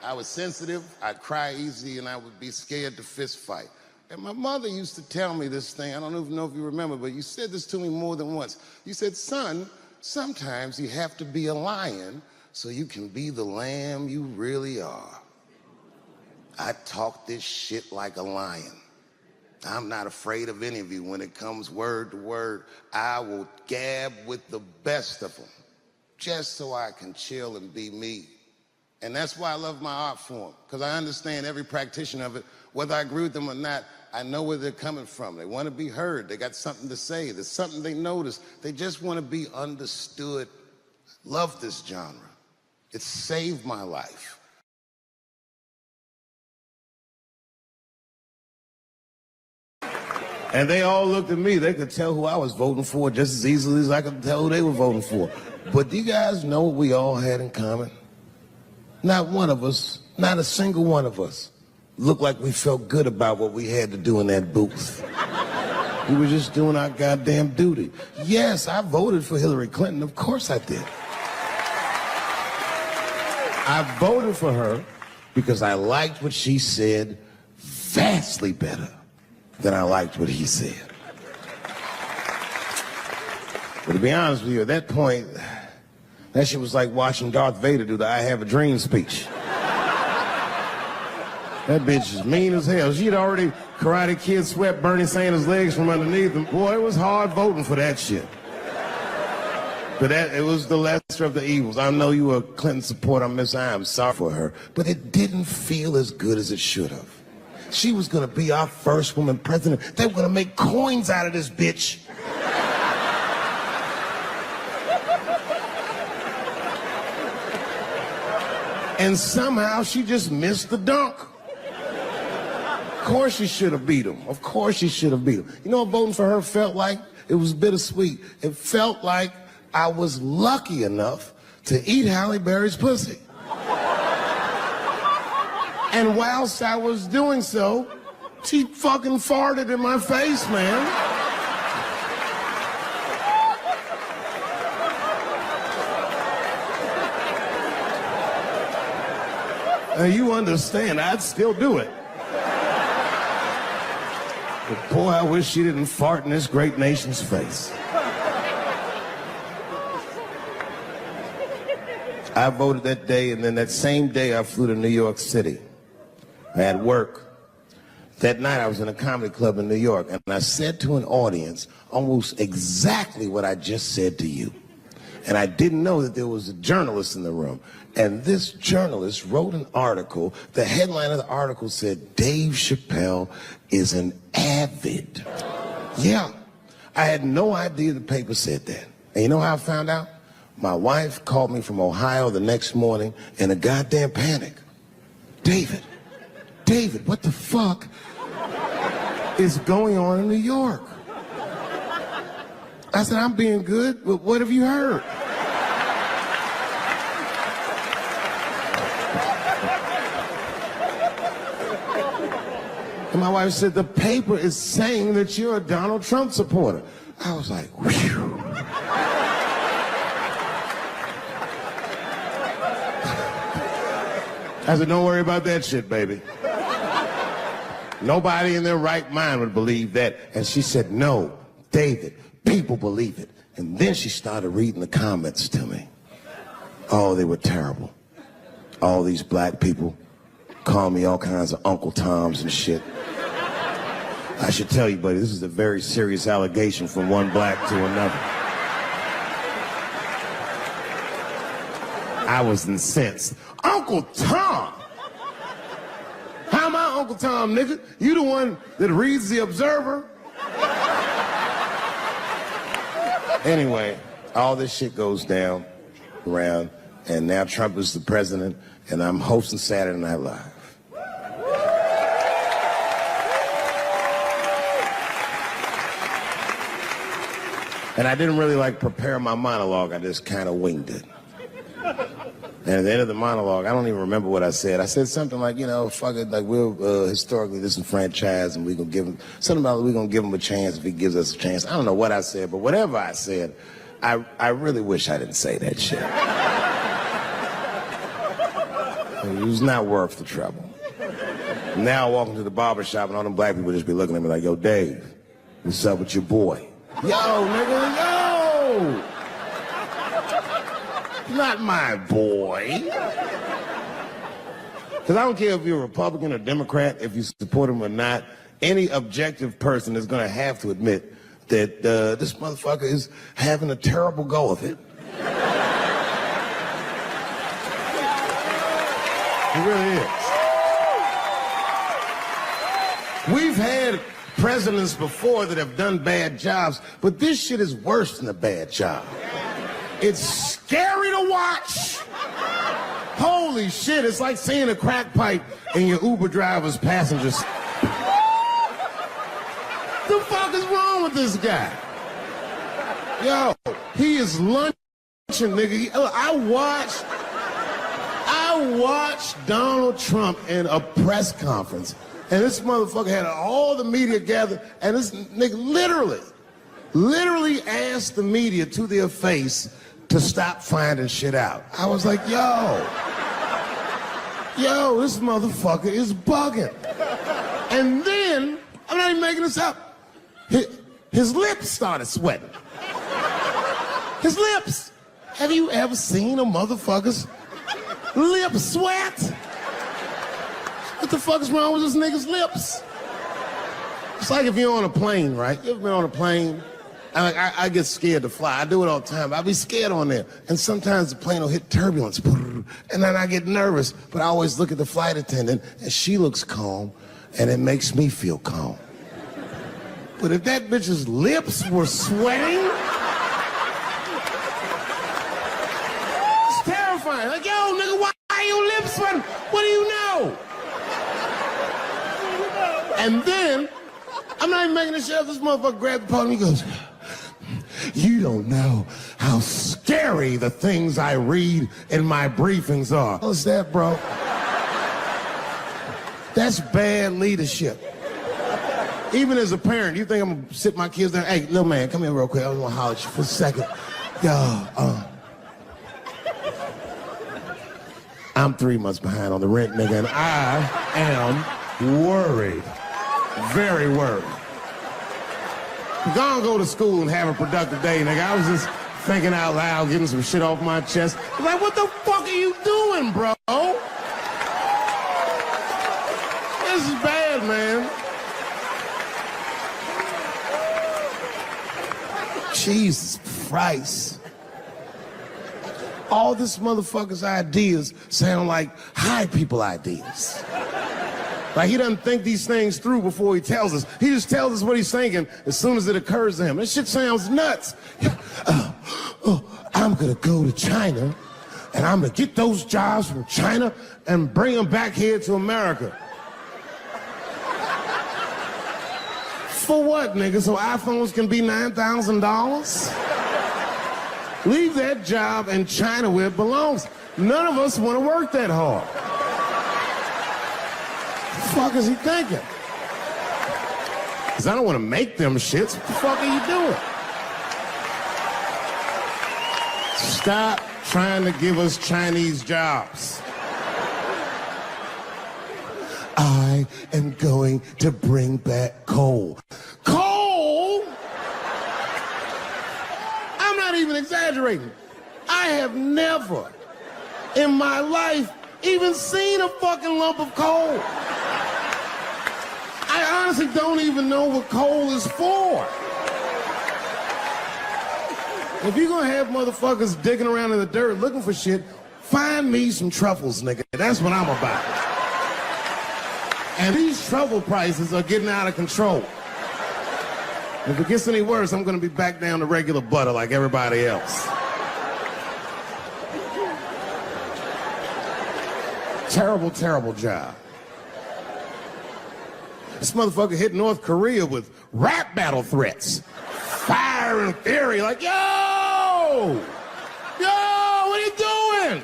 I was sensitive, I'd cry easy, and I would be scared to fist fight. And my mother used to tell me this thing. I don't even know if you remember, but you said this to me more than once. You said, son, sometimes you have to be a lion so you can be the lamb you really are. I talk this shit like a lion. I'm not afraid of any of you. When it comes word to word, I will gab with the best of them just so I can chill and be me. And that's why I love my art form, because I understand every practitioner of it. Whether I agree with them or not, I know where they're coming from. They want to be heard. They got something to say. There's something they notice. They just want to be understood. Love this genre. It saved my life. And they all looked at me. They could tell who I was voting for just as easily as I could tell who they were voting for. But do you guys know what we all had in common? Not one of us, not a single one of us, looked like we felt good about what we had to do in that booth. We were just doing our goddamn duty. Yes, I voted for Hillary Clinton. Of course I did. I voted for her because I liked what she said vastly better than I liked what he said. But to be honest with you, at that point, that shit was like watching Darth Vader do the I Have a Dream speech. That bitch is mean as hell. She'd already Karate Kid swept Bernie Sanders' legs from underneath him. Boy, it was hard voting for that shit. But it was the lesser of the evils. I know you were a Clinton supporter, Miss I. I'm sorry for her. But it didn't feel as good as it should have. She was gonna be our first woman president. They were gonna make coins out of this bitch. And somehow she just missed the dunk. Of course she should have beat him. Of course she should have beat him. You know what voting for her felt like? It was bittersweet. It felt like I was lucky enough to eat Halle Berry's pussy. And whilst I was doing so, she fucking farted in my face, man. Now you understand, I'd still do it. But boy, I wish she didn't fart in this great nation's face. I voted that day, and then that same day I flew to New York City. I had work. That night I was in a comedy club in New York, and I said to an audience almost exactly what I just said to you. And I didn't know that there was a journalist in the room. And this journalist wrote an article. The headline of the article said, Dave Chappelle is an avid. Yeah, I had no idea the paper said that. And you know how I found out? My wife called me from Ohio the next morning in a goddamn panic. David, what the fuck is going on in New York? I said, I'm being good, but what have you heard? And my wife said, the paper is saying that you're a Donald Trump supporter. I was like, whew. I said, don't worry about that shit, baby. Nobody in their right mind would believe that. And she said, no, David, people believe it. And then she started reading the comments to me. Oh, they were terrible. All these black people call me all kinds of Uncle Toms and shit. I should tell you, buddy, this is a very serious allegation from one black to another. I was incensed. Uncle Tom? How am I Uncle Tom, nigga? You the one that reads the Observer? Anyway, all this shit goes down around, and now Trump is the president, and I'm hosting Saturday Night Live. And I didn't really prepare my monologue. I just kind of winged it. And at the end of the monologue, I don't even remember what I said. I said something like, fuck it, we're historically disenfranchised, and we're going to give him, something about we're going to give him a chance if he gives us a chance. I don't know what I said, but whatever I said, I really wish I didn't say that shit. It was not worth the trouble. Now I walk into the barber shop and all them black people just be looking at me like, yo, Dave, what's up with your boy? Yo, nigga, yo! Not my boy. Because I don't care if you're a Republican or Democrat, if you support him or not, any objective person is going to have to admit that this motherfucker is having a terrible go of it. It really is. We've had presidents before that have done bad jobs, but this shit is worse than a bad job. It's scary to watch. Holy shit, it's like seeing a crack pipe in your Uber driver's passengers. The fuck is wrong with this guy? Yo, he is lunching, nigga. I watched Donald Trump in a press conference, and this motherfucker had all the media gathered, and this nigga literally asked the media to their face to stop finding shit out. I was like, yo, this motherfucker is bugging. And then, I'm not even making this up, his lips started sweating. His lips. Have you ever seen a motherfucker's lip sweat? What the fuck is wrong with this nigga's lips? It's like if you're on a plane, right? You ever been on a plane? I get scared to fly. I do it all the time. I be scared on there. And sometimes the plane will hit turbulence. And then I get nervous. But I always look at the flight attendant, and she looks calm, and it makes me feel calm. But if that bitch's lips were sweating, it's terrifying. Like, yo, nigga, why are your lips sweating? What do you know? And then, I'm not even making this shit up. This motherfucker grabbed the podium and he goes, you don't know how scary the things I read in my briefings are. What's that, bro? That's bad leadership. Even as a parent, you think I'm gonna sit my kids down? Hey, little man, come here real quick. I just wanna holler at you for a second. Yo, I'm 3 months behind on the rent, nigga, and I am worried. Very worried. Go to school and have a productive day, nigga. I was just thinking out loud, getting some shit off my chest. Like, what the fuck are you doing, bro? This is bad, man. Jesus Christ. All this motherfucker's ideas sound like high people ideas. Like, he doesn't think these things through before he tells us. He just tells us what he's thinking as soon as it occurs to him. This shit sounds nuts. I'm gonna go to China, and I'm gonna get those jobs from China and bring them back here to America. For what, nigga? So iPhones can be $9,000? Leave that job in China where it belongs. None of us want to work that hard. What the fuck is he thinking? Because I don't want to make them shits. What the fuck are you doing? Stop trying to give us Chinese jobs. I am going to bring back coal. Coal? I'm not even exaggerating. I have never in my life even seen a fucking lump of coal. I honestly don't even know what coal is for. If you're gonna have motherfuckers digging around in the dirt looking for shit, find me some truffles, nigga. That's what I'm about. And these truffle prices are getting out of control. If it gets any worse, I'm gonna be back down to regular butter like everybody else. Terrible, terrible job. This motherfucker hit North Korea with rap battle threats. Fire and fury, like, yo! Yo, what are you doing?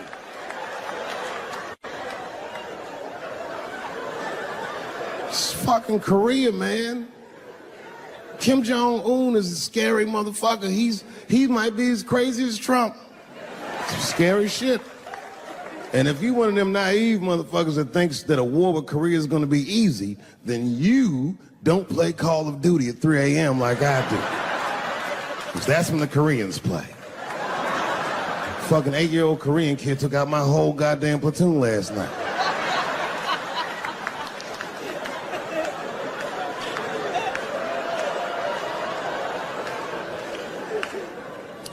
It's fucking Korea, man. Kim Jong-un is a scary motherfucker. He might be as crazy as Trump. Some scary shit. And if you one of them naive motherfuckers that thinks that a war with Korea is going to be easy, then you don't play Call of Duty at 3 a.m. like I do. Because that's when the Koreans play. Fucking 8-year-old Korean kid took out my whole goddamn platoon last night.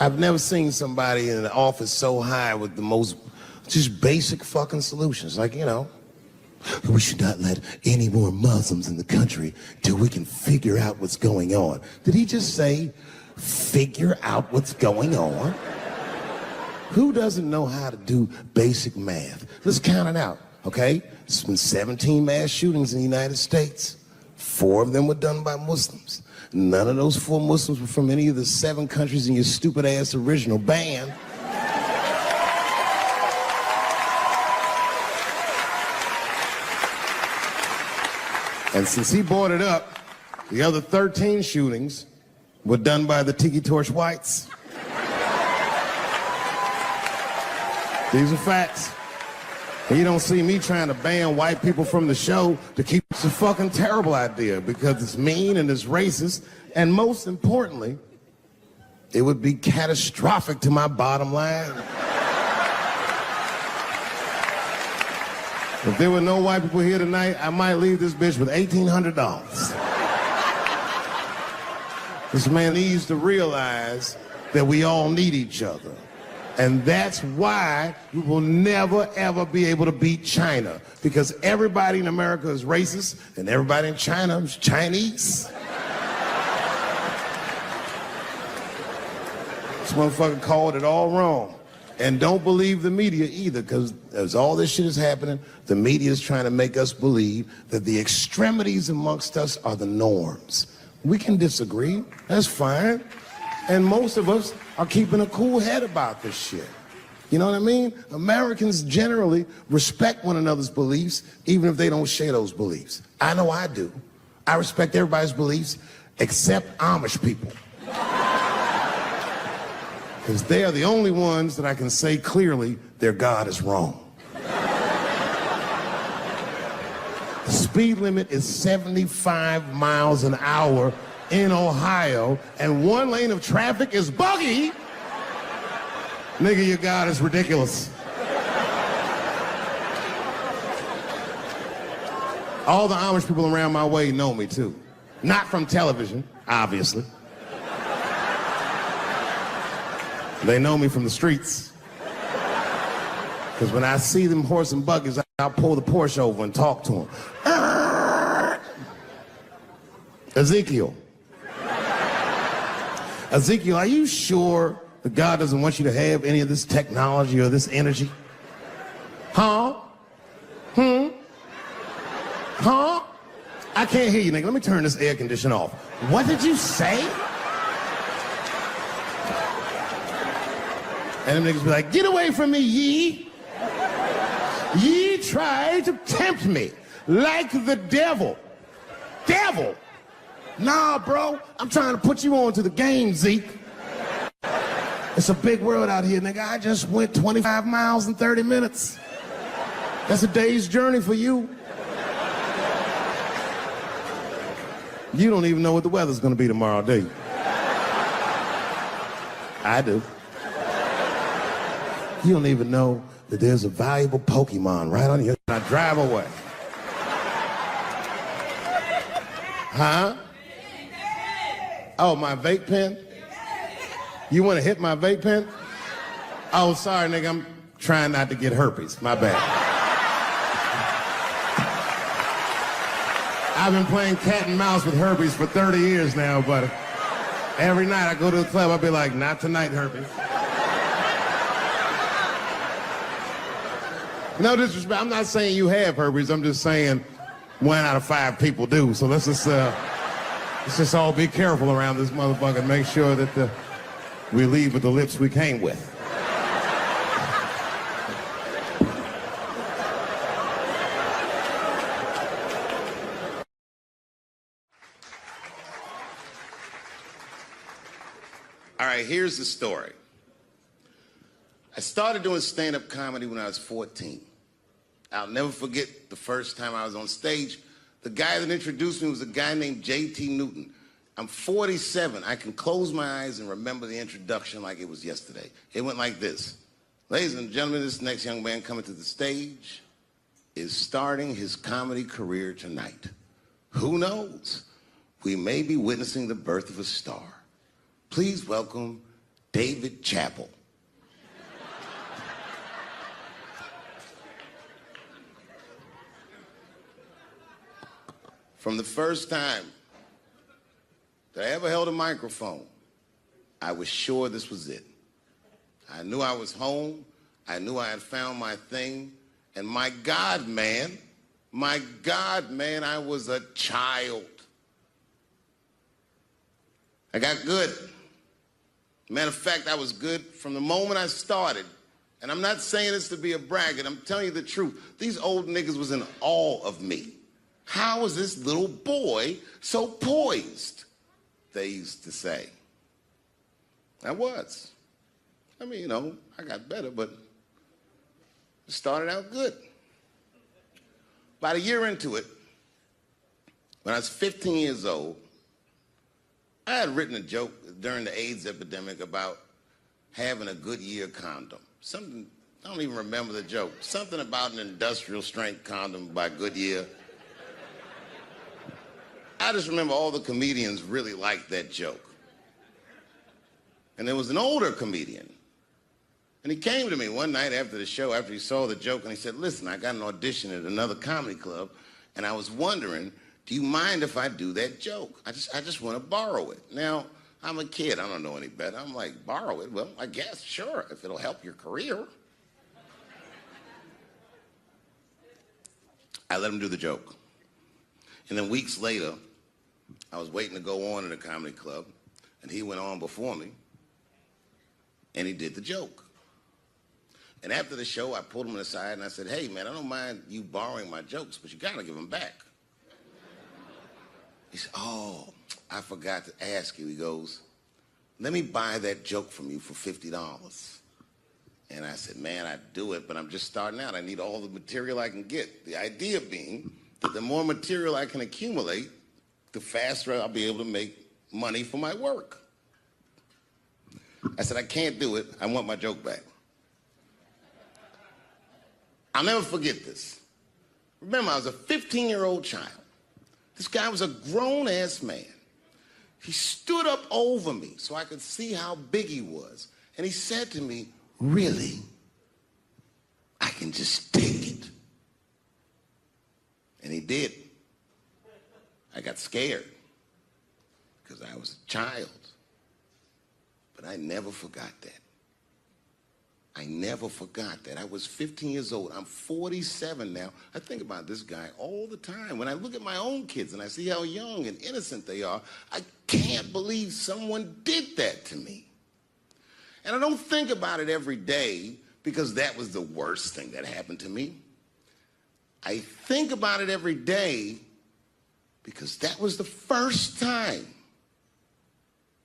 I've never seen somebody in the office so high with the most just basic fucking solutions. Like, you know, we should not let any more Muslims in the country till we can figure out what's going on. Did he just say, figure out what's going on? Who doesn't know how to do basic math? Let's count it out, okay? There's been 17 mass shootings in the United States. 4 of them were done by Muslims. None of those 4 Muslims were from any of the 7 countries in your stupid ass original band. And since he brought it up, the other 13 shootings were done by the Tiki Torch whites. These are facts. And you don't see me trying to ban white people from the show to keep it's a fucking terrible idea because it's mean and it's racist. And most importantly, it would be catastrophic to my bottom line. If there were no white people here tonight, I might leave this bitch with $1,800. This man needs to realize that we all need each other. And that's why we will never, ever be able to beat China. Because everybody in America is racist, and everybody in China is Chinese. This motherfucker called it all wrong. And don't believe the media either, because as all this shit is happening, the media is trying to make us believe that the extremities amongst us are the norms. We can disagree, that's fine. And most of us are keeping a cool head about this shit. You know what I mean? Americans generally respect one another's beliefs, even if they don't share those beliefs. I know I do. I respect everybody's beliefs except Amish people. Because they are the only ones that I can say clearly their God is wrong. The speed limit is 75 miles an hour in Ohio, and 1 lane of traffic is buggy. Nigga, your God is ridiculous. All the Amish people around my way know me too. Not from television, obviously. They know me from the streets. Because when I see them horse and buggies, I'll pull the Porsche over and talk to them. Ezekiel, are you sure that God doesn't want you to have any of this technology or this energy? Huh? Huh? I can't hear you, nigga. Let me turn this air conditioner off. What did you say? And them niggas be like, get away from me, ye. Ye tried to tempt me like the devil. Devil? Nah, bro, I'm trying to put you on to the game, Zeke. It's a big world out here, nigga. I just went 25 miles in 30 minutes. That's a day's journey for you. You don't even know what the weather's gonna be tomorrow, do you? I do. You don't even know that there's a valuable Pokemon right on here. I drive away. Huh? Oh, my vape pen? You want to hit my vape pen? Oh, sorry, nigga. I'm trying not to get herpes. My bad. I've been playing cat and mouse with herpes for 30 years now, but every night I go to the club, I'll be like, not tonight, herpes. No disrespect. I'm not saying you have herpes. I'm just saying 1 out of 5 people do. So let's just all be careful around this motherfucker and make sure that we leave with the lips we came with. All right, here's the story. I started doing stand-up comedy when I was 14. I'll never forget the first time I was on stage. The guy that introduced me was a guy named J.T. Newton. I'm 47. I can close my eyes and remember the introduction like it was yesterday. It went like this. Ladies and gentlemen, this next young man coming to the stage is starting his comedy career tonight. Who knows? We may be witnessing the birth of a star. Please welcome Dave Chappelle. From the first time that I ever held a microphone, I was sure this was it. I knew I was home. I knew I had found my thing. And my God, man, I was a child. I got good. Matter of fact, I was good from the moment I started. And I'm not saying this to be a braggart. I'm telling you the truth. These old niggas was in awe of me. How is this little boy so poised? They used to say. I was. I mean, you know, I got better, but it started out good. About a year into it, when I was 15 years old, I had written a joke during the AIDS epidemic about having a Goodyear condom. Something, I don't even remember the joke. Something about an industrial strength condom by Goodyear. I just remember all the comedians really liked that joke. And there was an older comedian. And he came to me one night after the show, after he saw the joke, and he said, listen, I got an audition at another comedy club, and I was wondering, do you mind if I do that joke? I just want to borrow it. Now, I'm a kid. I don't know any better. I'm like, borrow it? Well, I guess, sure, if it'll help your career. I let him do the joke. And then weeks later, I was waiting to go on in a comedy club, and he went on before me, and he did the joke. And after the show, I pulled him aside, and I said, hey, man, I don't mind you borrowing my jokes, but you got to give them back. He said, oh, I forgot to ask you. He goes, let me buy that joke from you for $50. And I said, man, I'd do it, but I'm just starting out. I need all the material I can get. The idea being that the more material I can accumulate, the faster I'll be able to make money for my work. I said, I can't do it. I want my joke back. I'll never forget this. Remember, I was a 15-year-old child. This guy was a grown-ass man. He stood up over me so I could see how big he was. And he said to me, really? I can just take it. And he did. I got scared because I was a child. But I never forgot that. I never forgot that. I was 15 years old. I'm 47 now. I think about this guy all the time. When I look at my own kids and I see how young and innocent they are, I can't believe someone did that to me. And I don't think about it every day because that was the worst thing that happened to me. I think about it every day because that was the first time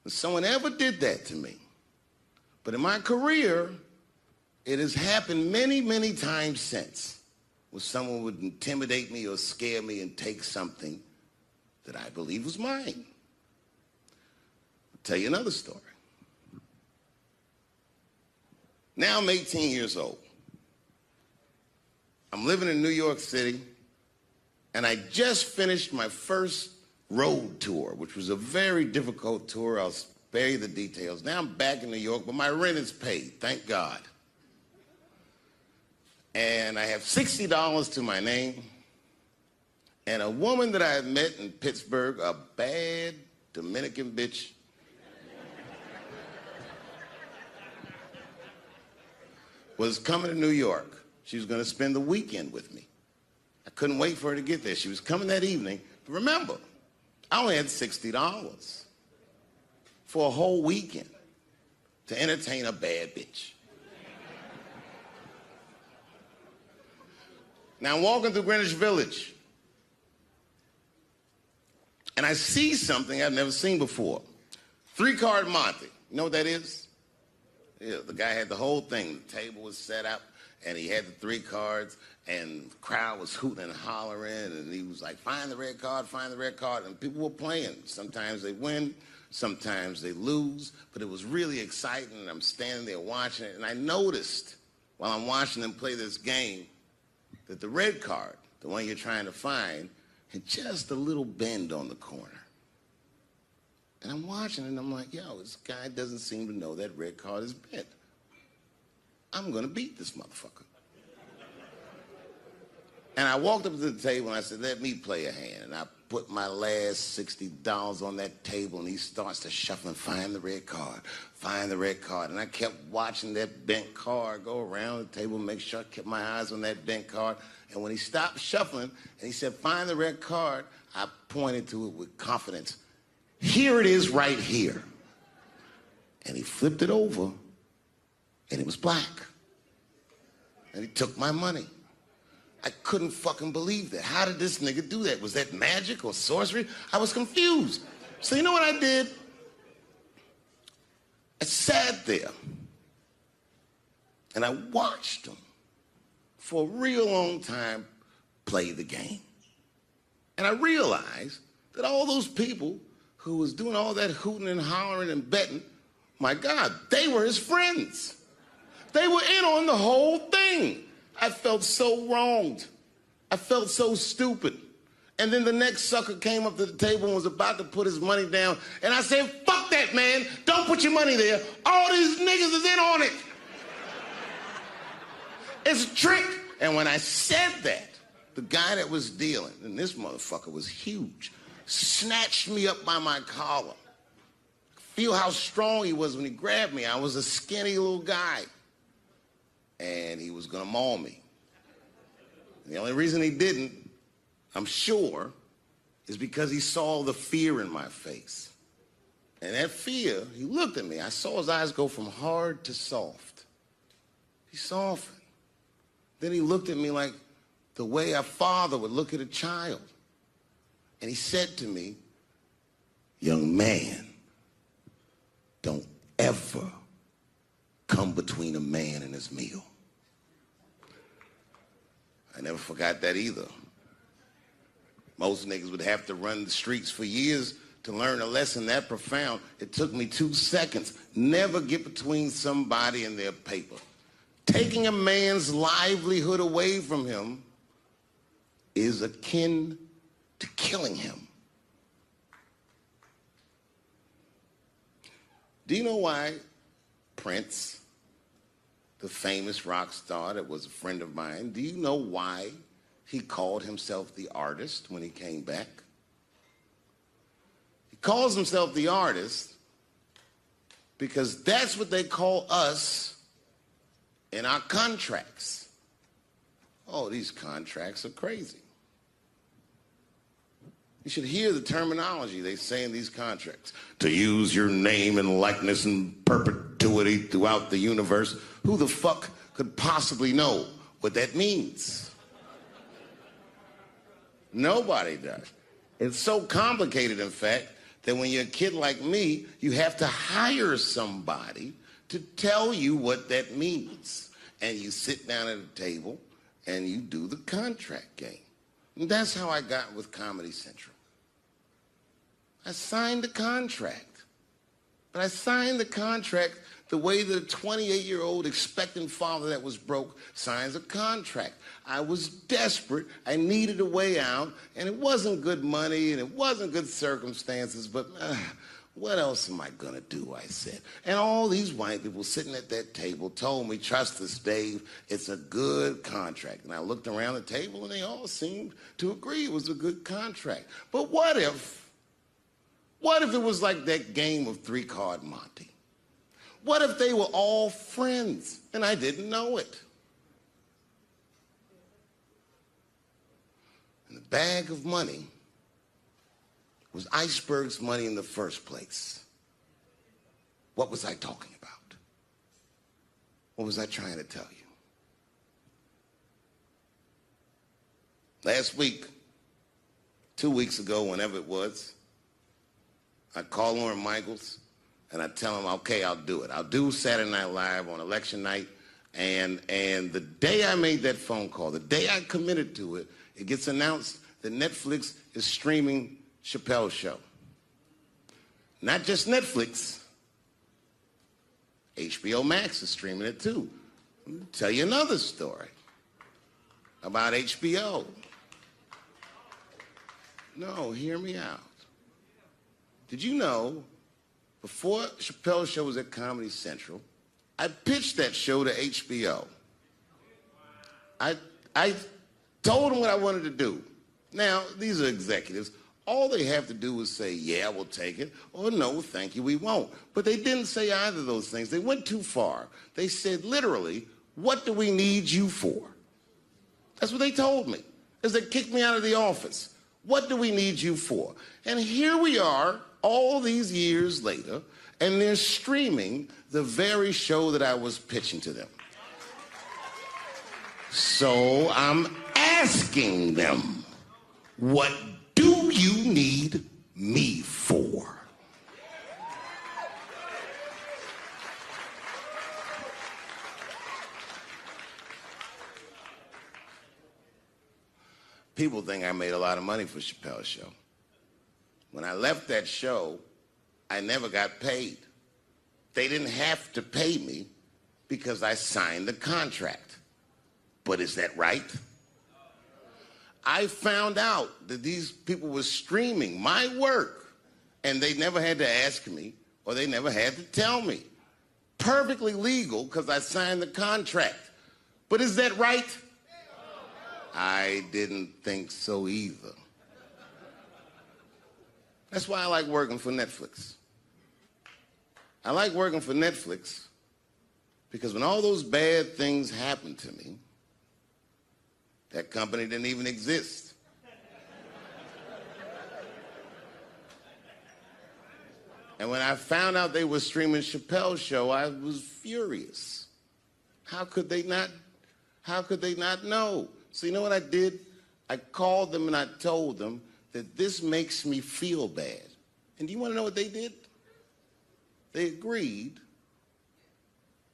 that someone ever did that to me. But in my career, it has happened many, many times since where someone would intimidate me or scare me and take something that I believe was mine. I'll tell you another story. Now I'm 18 years old. I'm living in New York City, and I just finished my first road tour, which was a very difficult tour. I'll spare you the details. Now I'm back in New York, but my rent is paid, thank God. And I have $60 to my name, and a woman that I had met in Pittsburgh, a bad Dominican bitch, was coming to New York. She was going to spend the weekend with me. I couldn't wait for her to get there. She was coming that evening. But remember, I only had $60 for a whole weekend to entertain a bad bitch. Now, I'm walking through Greenwich Village, and I see something I've never seen before. 3-card Monte. You know what that is? Yeah, the guy had the whole thing. The table was set up, and he had the 3 cards, and the crowd was hooting and hollering, and he was like, find the red card, find the red card. And people were playing. Sometimes they win, sometimes they lose, but it was really exciting, and I'm standing there watching it, and I noticed while I'm watching them play this game that the red card, the one you're trying to find, had just a little bend on the corner. And I'm watching it, and I'm like, yo, this guy doesn't seem to know that red card is bent. I'm going to beat this motherfucker. And I walked up to the table, and I said, let me play a hand. And I put my last $60 on that table, and he starts to shuffle and find the red card, find the red card. And I kept watching that bent card go around the table, make sure I kept my eyes on that bent card. And when he stopped shuffling, and he said, find the red card, I pointed to it with confidence. Here it is right here. And he flipped it over, and it was black. And he took my money. I couldn't fucking believe that. How did this nigga do that? Was that magic or sorcery? I was confused. So you know what I did? I sat there, and I watched him for a real long time play the game. And I realized that all those people who was doing all that hooting and hollering and betting, my God, they were his friends. They were in on the whole thing. I felt so wronged. I felt so stupid. And then the next sucker came up to the table and was about to put his money down. And I said, fuck that, man. Don't put your money there. All these niggas is in on it. It's a trick. And when I said that, the guy that was dealing, and this motherfucker was huge, snatched me up by my collar. Feel how strong he was when he grabbed me. I was a skinny little guy. And he was gonna maul me. The only reason he didn't, I'm sure, is because he saw the fear in my face. And that fear, he looked at me. I saw his eyes go from hard to soft. He softened. Then he looked at me like the way a father would look at a child. And he said to me, young man, don't ever come between a man and his meal. I never forgot that either. Most niggas would have to run the streets for years to learn a lesson that profound. It took me 2 seconds. Never get between somebody and their paper. Taking a man's livelihood away from him is akin to killing him. Do you know why Prince, the famous rock star that was a friend of mine, do you know why he called himself the artist when he came back? He calls himself the artist because that's what they call us in our contracts. Oh, these contracts are crazy. You should hear the terminology they say in these contracts. To use your name and likeness in perpetuity throughout the universe. Who the fuck could possibly know what that means? Nobody does. It's so complicated, in fact, that when you're a kid like me, you have to hire somebody to tell you what that means. And you sit down at a table and you do the contract game. And that's how I got with Comedy Central. I signed the contract. But I signed the contract the way that a 28-year-old expectant father that was broke signs a contract. I was desperate. I needed a way out. And it wasn't good money and it wasn't good circumstances. But what else am I going to do, I said. And all these white people sitting at that table told me, trust us, Dave, it's a good contract. And I looked around the table and they all seemed to agree it was a good contract. But what if it was like that game of 3-Card Monte? What if they were all friends and I didn't know it? And the bag of money was Iceberg's money in the first place. What was I talking about? What was I trying to tell you? Last week, 2 weeks ago, whenever it was, I called Lauren Michaels and I tell them, okay, I'll do it. I'll do Saturday Night Live on election night. And the day I made that phone call, the day I committed to it, it gets announced that Netflix is streaming Chappelle's show. Not just Netflix. HBO Max is streaming it too. Let me tell you another story about HBO. No, hear me out. Did you know, before Chappelle's show was at Comedy Central, I pitched that show to HBO. I told them what I wanted to do. Now, these are executives. All they have to do is say, yeah, we'll take it, or no, thank you, we won't. But they didn't say either of those things. They went too far. They said, literally, what do we need you for? That's what they told me, as they kicked me out of the office. What do we need you for? And here we are, all these years later, and they're streaming the very show that I was pitching to them. So I'm asking them, what do you need me for? People think I made a lot of money for Chappelle's show. When I left that show, I never got paid. They didn't have to pay me because I signed the contract. But is that right? I found out that these people were streaming my work, and they never had to ask me, or they never had to tell me. Perfectly legal because I signed the contract. But is that right? I didn't think so either. That's why I like working for Netflix. I like working for Netflix because when all those bad things happened to me, that company didn't even exist. And when I found out they were streaming Chappelle's show, I was furious. How could they not know? So you know what I did? I called them and I told them that this makes me feel bad. And do you want to know what they did? They agreed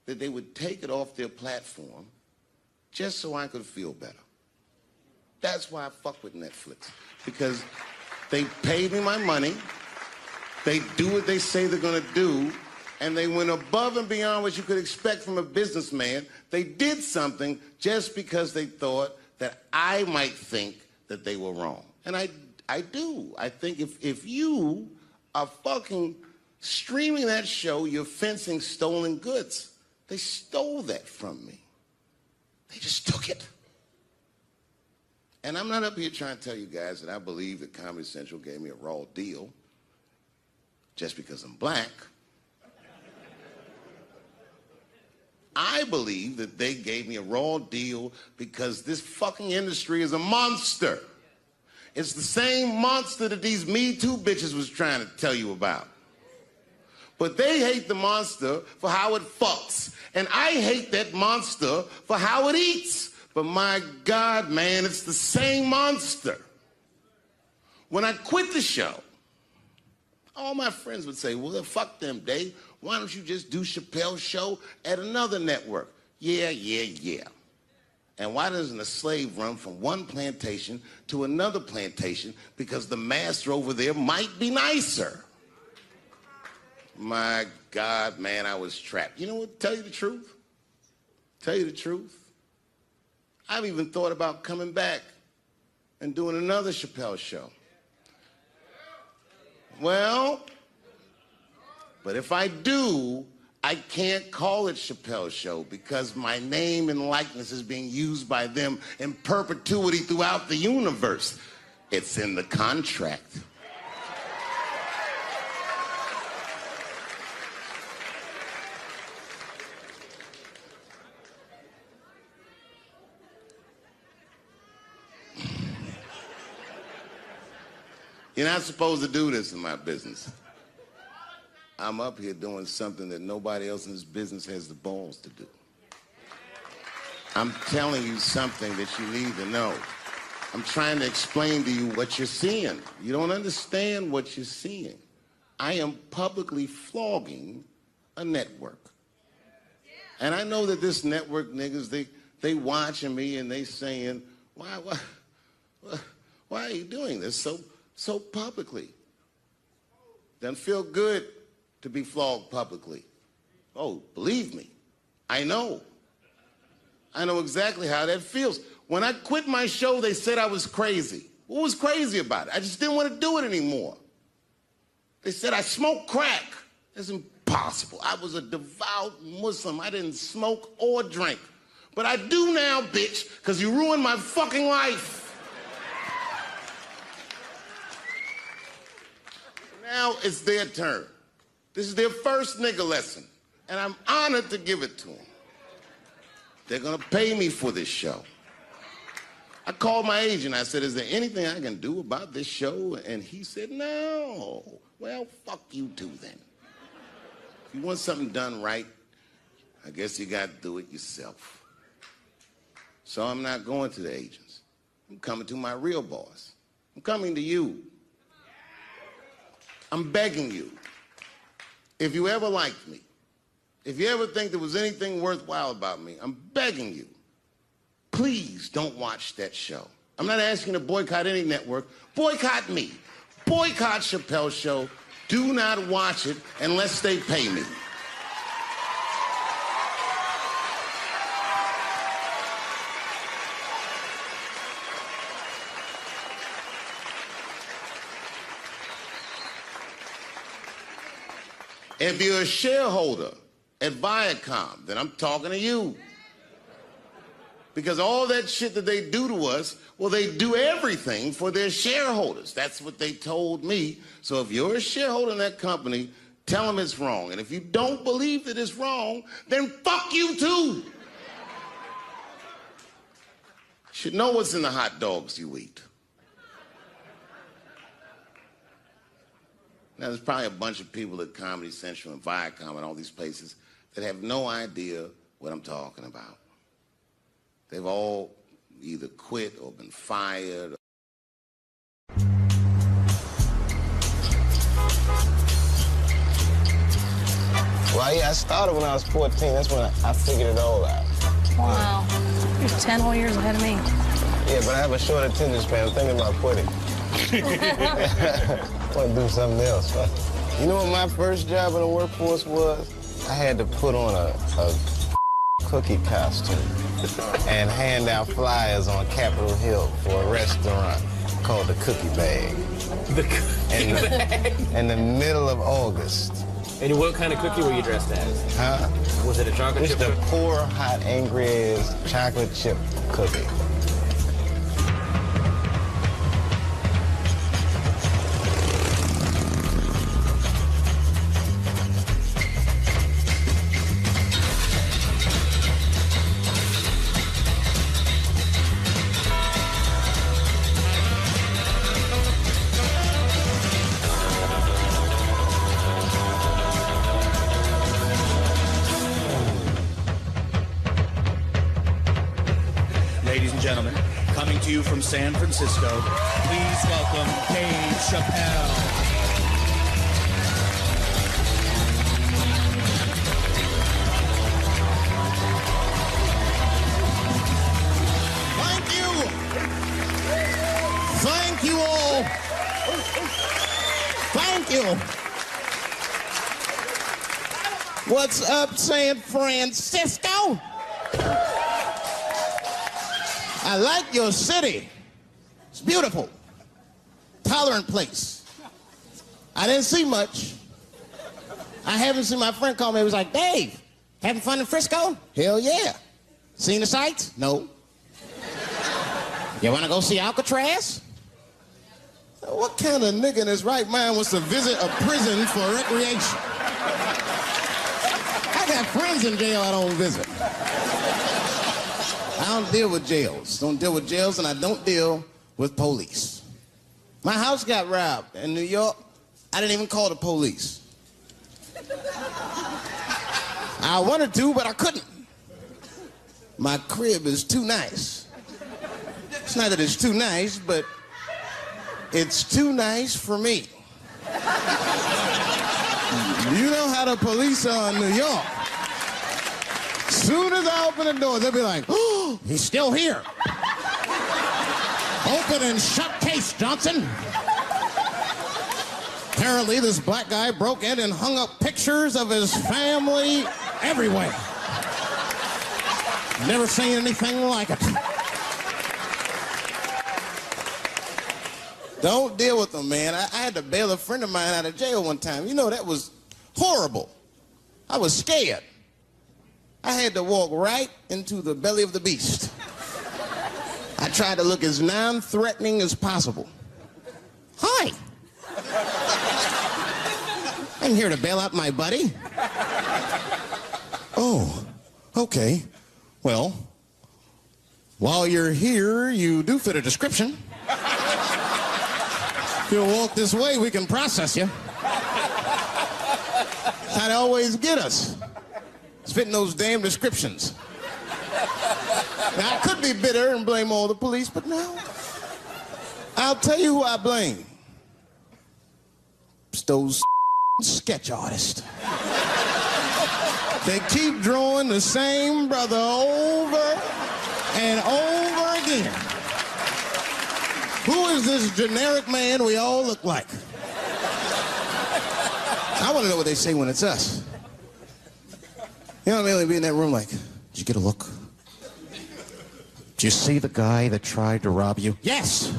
that they would take it off their platform just so I could feel better. That's why I fuck with Netflix, because they paid me my money, they do what they say they're gonna do, and they went above and beyond what you could expect from a businessman. They did something just because they thought that I might think that they were wrong. And I do. I think if you are fucking streaming that show, you're fencing stolen goods. They stole that from me. They just took it. And I'm not up here trying to tell you guys that I believe that Comedy Central gave me a raw deal just because I'm black. I believe that they gave me a raw deal because this fucking industry is a monster. It's the same monster that these Me Too bitches was trying to tell you about. But they hate the monster for how it fucks. And I hate that monster for how it eats. But my God, man, it's the same monster. When I quit the show, all my friends would say, well, fuck them, Dave. Why don't you just do Chappelle's show at another network? Yeah. And why doesn't a slave run from one plantation to another plantation? Because the master over there might be nicer. My God, man, I was trapped. You know what? Tell you the truth. I've even thought about coming back and doing another Chappelle show. Well, but if I do, I can't call it Chappelle's show because my name and likeness is being used by them in perpetuity throughout the universe. It's in the contract. You're not supposed to do this in my business. I'm up here doing something that nobody else in this business has the balls to do. I'm telling you something that you need to know. I'm trying to explain to you what you're seeing. You don't understand what you're seeing. I am publicly flogging a network. And I know that this network niggas, they watching me and they saying, why are you doing this so publicly? Doesn't feel good to be flogged publicly. Oh, believe me, I know. I know exactly how that feels. When I quit my show, they said I was crazy. What was crazy about it? I just didn't want to do it anymore. They said I smoked crack. That's impossible. I was a devout Muslim. I didn't smoke or drink. But I do now, bitch, because you ruined my fucking life. Now it's their turn. This is their first nigga lesson, and I'm honored to give it to them. They're gonna pay me for this show. I called my agent. I said, is there anything I can do about this show? And he said, no. Well, fuck you too then. If you want something done right, I guess you got to do it yourself. So I'm not going to the agents. I'm coming to my real boss. I'm coming to you. I'm begging you. If you ever liked me, if you ever think there was anything worthwhile about me, I'm begging you. Please don't watch that show. I'm not asking you to boycott any network. Boycott me. Boycott Chappelle's show. Do not watch it unless they pay me. If you're a shareholder at Viacom, then I'm talking to you. Because all that shit that they do to us, well, they do everything for their shareholders. That's what they told me. So if you're a shareholder in that company, tell them it's wrong. And if you don't believe that it's wrong, then fuck you too. You should know what's in the hot dogs you eat. Now, there's probably a bunch of people at Comedy Central and Viacom and all these places that have no idea what I'm talking about. They've all either quit or been fired. Well, yeah, I started when I was 14. That's when I figured it all out. Wow. You're 10 whole years ahead of me. Yeah, but I have a short attention span. I'm thinking about quitting. I want to do something else. You know what my first job in the workforce was? I had to put on a cookie costume and hand out flyers on Capitol Hill for a restaurant called the Cookie Bag. The Cookie Bag? In the middle of August. And what kind of cookie were you dressed as? Huh? Was it a chocolate chip? Just a poor, hot, angry-ass chocolate chip cookie. Ladies and gentlemen, coming to you from San Francisco, please welcome Dave Chappelle. Thank you. Thank you all. Thank you. What's up, San Francisco? I like your city. It's beautiful. Tolerant place. I didn't see much. I haven't seen my friend call me. He was like, Dave, having fun in Frisco? Hell yeah. Seen the sights? No. You want to go see Alcatraz? What kind of nigga in his right mind wants to visit a prison for recreation? I got friends in jail I don't visit. I don't deal with jails. Don't deal with jails, and I don't deal with police. My house got robbed in New York. I didn't even call the police. I wanted to, but I couldn't. My crib is too nice. It's not that it's too nice, but it's too nice for me. You know how the police are in New York. Soon as I open the door, they'll be like, oh, he's still here. Open and shut case, Johnson. Apparently, this black guy broke in and hung up pictures of his family everywhere. Never seen anything like it. Don't deal with them, man. I had to bail a friend of mine out of jail one time. You know, that was horrible. I was scared. I had to walk right into the belly of the beast. I tried to look as non-threatening as possible. Hi. I'm here to bail out my buddy. Oh, okay. Well, while you're here, you do fit a description. If you'll walk this way, we can process you. How they always get us. Spitting those damn descriptions. Now, I could be bitter and blame all the police, but no. I'll tell you who I blame. It's those sketch artists. They keep drawing the same brother over and over again. Who is this generic man we all look like? I want to know what they say when it's us. You know what I mean? They'd be in that room like, did you get a look? Did you see the guy that tried to rob you? Yes.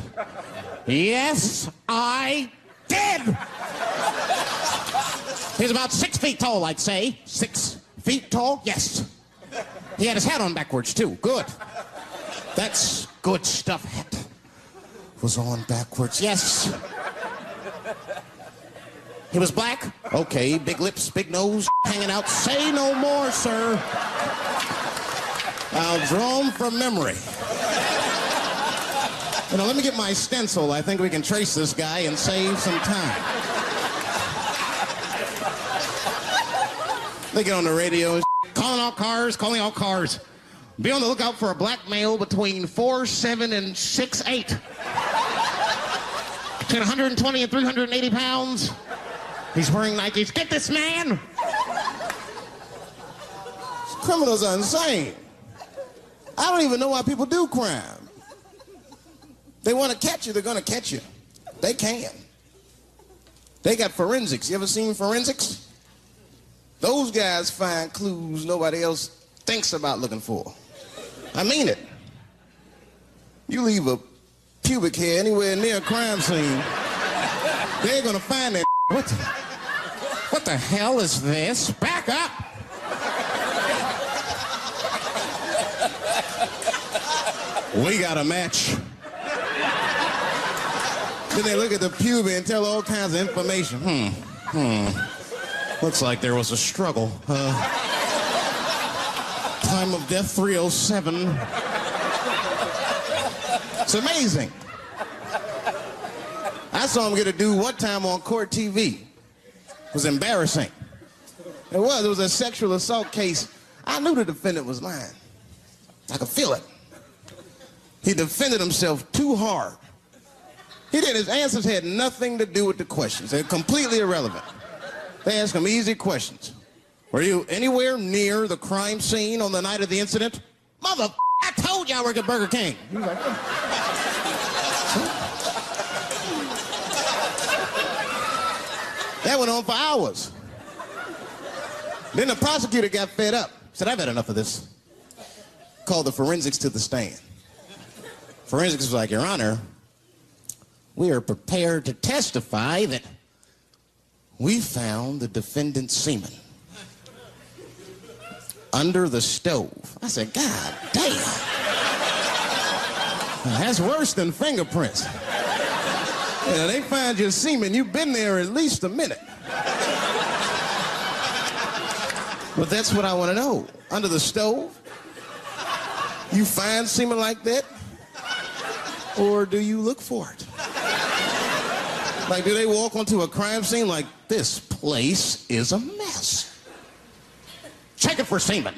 Yes, I did. He's about 6 feet tall, I'd say. 6 feet tall? Yes. He had his hat on backwards, too. Good. That's good stuff. Hat was on backwards. Yes. He was black? Okay. Big lips, big nose, hanging out. Say no more, sir. I'll draw him from memory. You know, let me get my stencil. I think we can trace this guy and save some time. They get on the radio and calling all cars, calling all cars. Be on the lookout for a black male between 4'7" and 6'8". Between 120 and 380 pounds. He's wearing Nikes. Get this man! Criminals are insane. I don't even know why people do crime. They want to catch you, they're going to catch you. They can. They got forensics. You ever seen forensics? Those guys find clues nobody else thinks about looking for. I mean it. You leave a pubic hair anywhere near a crime scene, they're going to find that. What the hell is this? Back up! We got a match. Then they look at the pubic and tell all kinds of information. Looks like there was a struggle. Time of death 307. It's amazing. I saw him get a dude one time on court TV. It was embarrassing. It was a sexual assault case. I knew the defendant was lying. I could feel it. He defended himself too hard. He did. His answers had nothing to do with the questions. They're completely irrelevant. They asked him easy questions. Were you anywhere near the crime scene on the night of the incident? Mother, I told you I work at Burger King. He was like, that went on for hours. Then the prosecutor got fed up. Said, I've had enough of this. Called the forensics to the stand. Forensics was like, Your Honor, we are prepared to testify that we found the defendant's semen under the stove. I said, God damn. That's worse than fingerprints. You know, they find your semen, you've been there at least a minute. But that's what I want to know. Under the stove? You find semen like that? Or do you look for it? Like, do they walk onto a crime scene like, this place is a mess? Check it for semen.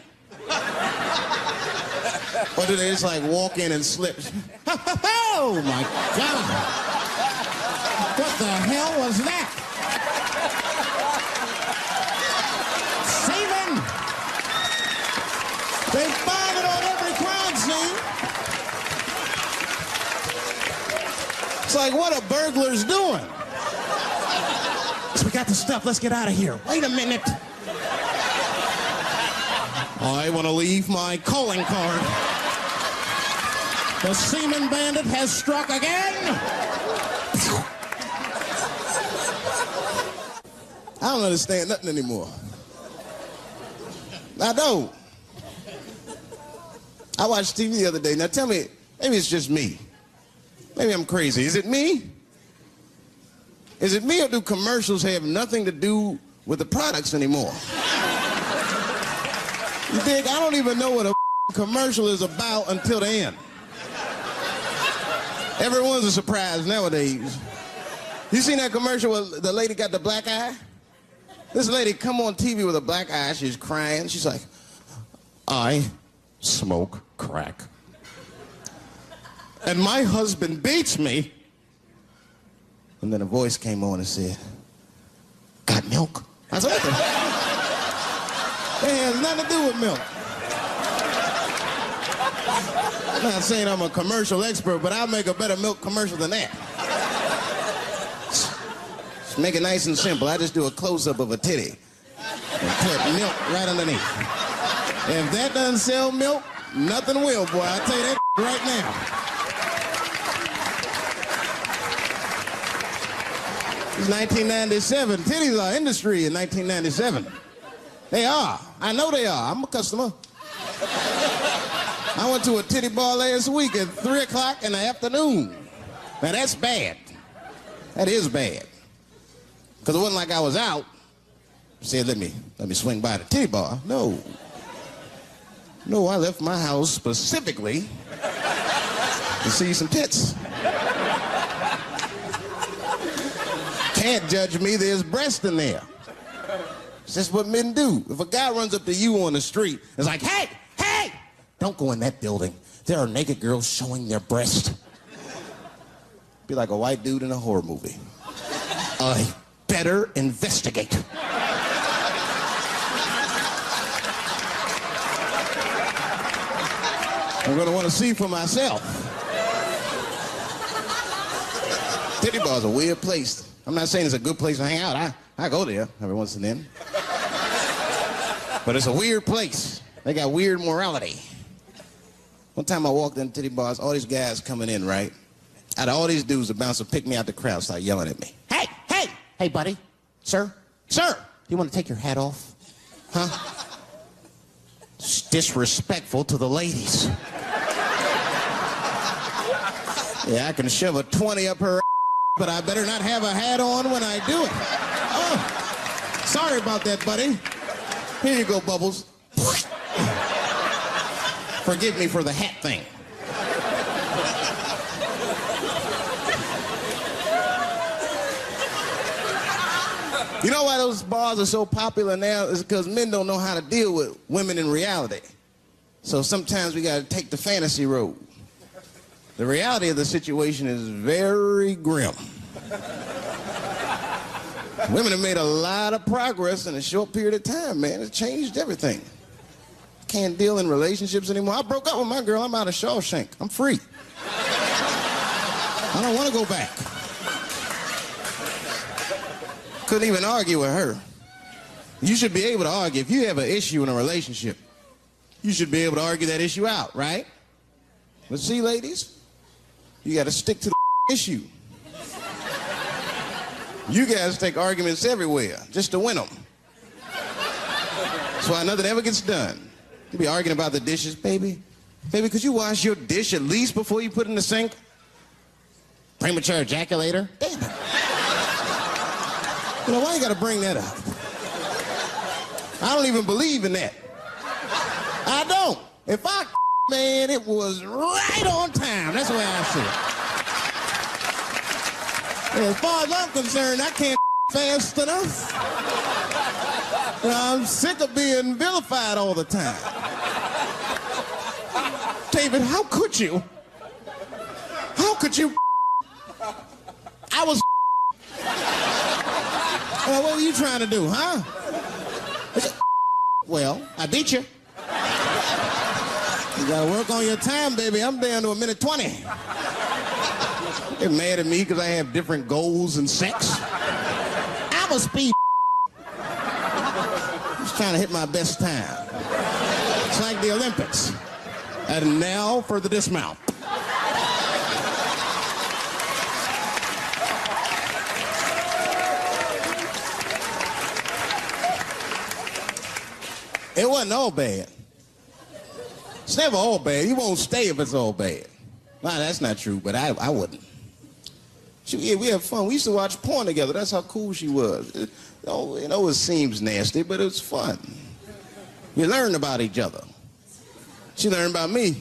Or do they just like walk in and slip? Oh my God. What the hell was that? like, what are burglars doing? We got the stuff. Let's get out of here. Wait a minute. I want to leave my calling card. The semen bandit has struck again. I don't understand nothing anymore. I don't. I watched TV the other day. Now tell me, maybe it's just me. Maybe I'm crazy. Is it me? Is it me, or do commercials have nothing to do with the products anymore? You think I don't even know what a commercial is about until the end. Everyone's a surprise nowadays. You seen that commercial where the lady got the black eye? This lady come on TV with a black eye. She's crying. She's like, I smoke crack. And my husband beats me. And then a voice came on and said, got milk? I said, what the? It has nothing to do with milk. I'm not saying I'm a commercial expert, but I'll make a better milk commercial than that. Just make it nice and simple. I just do a close-up of a titty and put milk right underneath. If that doesn't sell milk, nothing will, boy. I'll tell you that right now. It's 1997. Titties are industry in 1997. They are. I know they are. I'm a customer. I went to a titty bar last week at 3 o'clock in the afternoon. Now that's bad. That is bad. Because it wasn't like I was out. Said, let me swing by the titty bar. No. No, I left my house specifically to see some tits. Can't judge me, there's breast in there. It's just what men do. If a guy runs up to you on the street, it's like, hey, hey, don't go in that building. There are naked girls showing their breast. Be like a white dude in a horror movie. I better investigate. I'm gonna want to see for myself. Titty bar's a weird place. I'm not saying it's a good place to hang out. I go there every once and then. But it's a weird place. They got weird morality. One time I walked in titty bars, all these guys coming in, right? Out of all these dudes, the bouncer picked me out the crowd, started yelling at me. Hey, hey, hey, buddy. Sir, sir, you want to take your hat off? Huh? It's disrespectful to the ladies. Yeah, I can shove a 20 up her, but I better not have a hat on when I do it. Oh, sorry about that, buddy. Here you go, Bubbles. Forgive me for the hat thing. You know why those bars are so popular now? Is because men don't know how to deal with women in reality. So sometimes we got to take the fantasy road. The reality of the situation is very grim. Women have made a lot of progress in a short period of time, man. It's changed everything. Can't deal in relationships anymore. I broke up with my girl. I'm out of Shawshank. I'm free. I don't want to go back. Couldn't even argue with her. You should be able to argue. If you have an issue in a relationship, you should be able to argue that issue out, right? But see, ladies, you got to stick to the issue. You guys take arguments everywhere just to win them. That's why nothing ever gets done. You be arguing about the dishes, baby. Baby, could you wash your dish at least before you put it in the sink? Premature ejaculator? Damn it. You know, why you gotta bring that up? I don't even believe in that. I don't. If I man, it was right on time. That's the way I see it. As far as I'm concerned, I can't fast enough. I'm sick of being vilified all the time. David, how could you? How could you? I was. What were you trying to do, huh? Well, I beat you. You gotta work on your time, baby. I'm down to 1:20. They're mad at me because I have different goals in sex. I'm a speed. Just trying to hit my best time. It's like the Olympics. And now for the dismount. It wasn't all bad. It's never all bad. You won't stay if it's all bad. Well, that's not true, but I wouldn't. Yeah, we had fun. We used to watch porn together. That's how cool she was. It seems nasty, but it was fun. You learn about each other. She learned about me.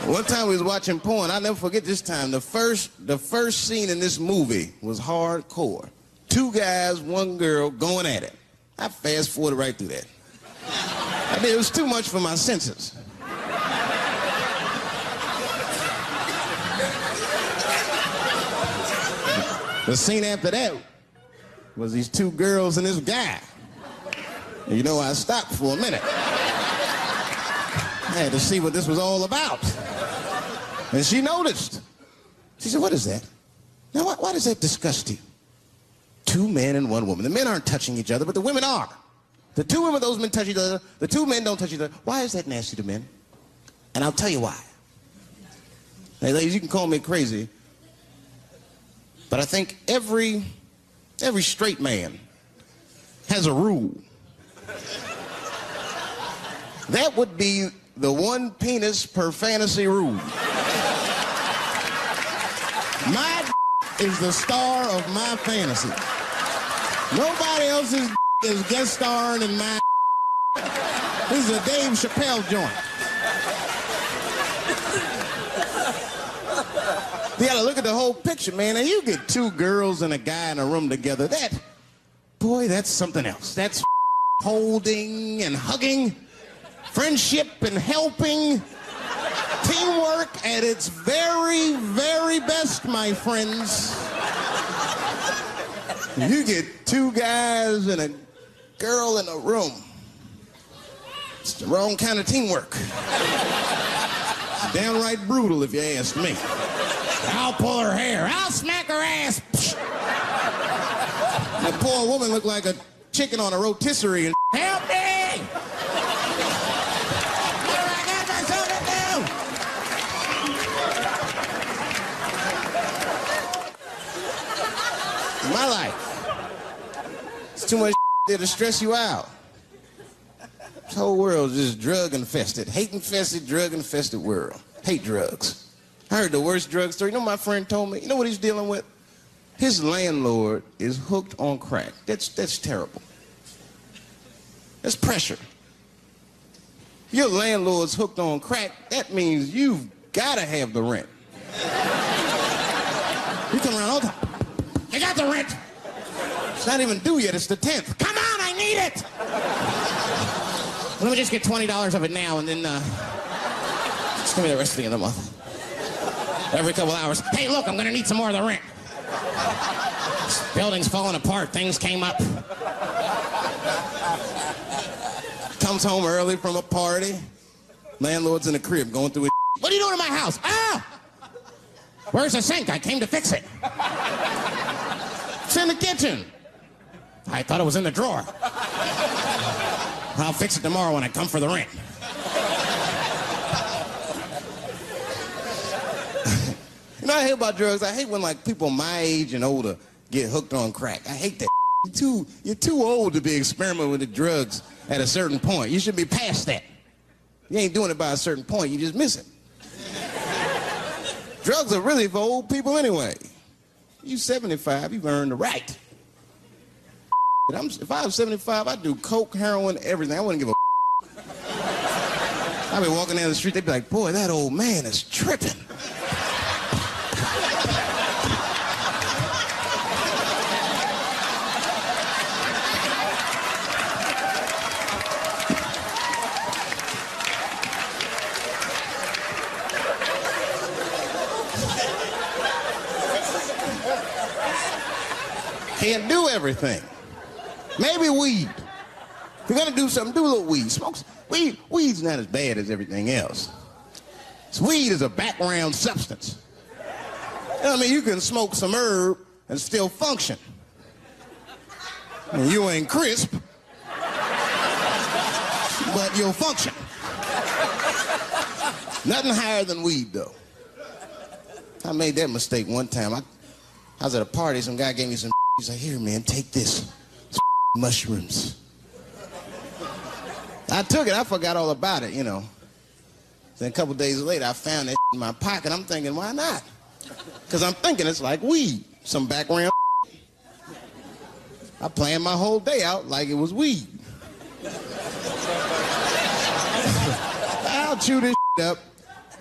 One time we was watching porn. I'll never forget this time. The first scene in this movie was hardcore. 2 guys, 1 girl going at it. I fast-forwarded right through that. I mean, it was too much for my senses. The scene after that was these 2 girls and this guy. And you know, I stopped for a minute. I had to see what this was all about. And she noticed. She said, what is that? Now, why does that disgust you? 2 men and 1 woman. The men aren't touching each other, but the women are. The 2 women, those men touch each other. The 2 men don't touch each other. Why is that nasty to men? And I'll tell you why. Hey, ladies, you can call me crazy, but I think every straight man has a rule. That would be the 1 penis per fantasy rule. My is the star of my fantasy. Nobody else's is guest starring in my. This is a Dave Chappelle joint. You gotta look at the whole picture, man. And you get 2 girls and a guy in a room together. That's something else. That's holding and hugging, friendship and helping, teamwork at its very, very best, my friends. You get 2 guys and a girl in a room. It's the wrong kind of teamwork. It's downright brutal, if you ask me. I'll pull her hair. I'll smack her ass. That poor woman looked like a chicken on a rotisserie. And help me! What do I got myself into? My life. It's too much there to stress you out. This whole world is just drug-infested. Hate-infested, drug-infested world. Hate drugs. I heard the worst drug story. You know what my friend told me? You know what he's dealing with? His landlord is hooked on crack. That's terrible. That's pressure. Your landlord's hooked on crack, that means you've got to have the rent. You come around all the time. I got the rent. It's not even due yet. It's the 10th. Come on, I need it. Let me just get $20 of it now, and then just give me the rest of the end of the month. Every couple hours. Hey, look, I'm going to need some more of the rent. This building's falling apart. Things came up. Comes home early from a party. Landlord's in the crib going through his. What are you doing in my house? Ah! Where's the sink? I came to fix it. It's in the kitchen. I thought it was in the drawer. I'll fix it tomorrow when I come for the rent. You know what I hate about drugs? I hate when people my age and older get hooked on crack. I hate that. You're too old to be experimenting with the drugs at a certain point. You should be past that. You ain't doing it by a certain point. You just miss it. Drugs are really for old people anyway. You 75, you've earned the right. If I was 75, I'd do coke, heroin, everything. I wouldn't give a. I'd be walking down the street, they'd be like, boy, that old man is tripping. Can't do everything. Maybe weed. If you're gonna do something, do a little weed. Smoke weed. Weed's not as bad as everything else. Weed is a background substance. You know what I mean? You can smoke some herb and still function. And you ain't crisp, but you'll function. Nothing higher than weed, though. I made that mistake one time. I was at a party, some guy gave me some. He's like, here, man, take this. Mushrooms. I took it, I forgot all about it, you know. Then a couple days later, I found that in my pocket. I'm thinking, why not? Because I'm thinking it's like weed, some background. I planned my whole day out like it was weed. I'll chew this up,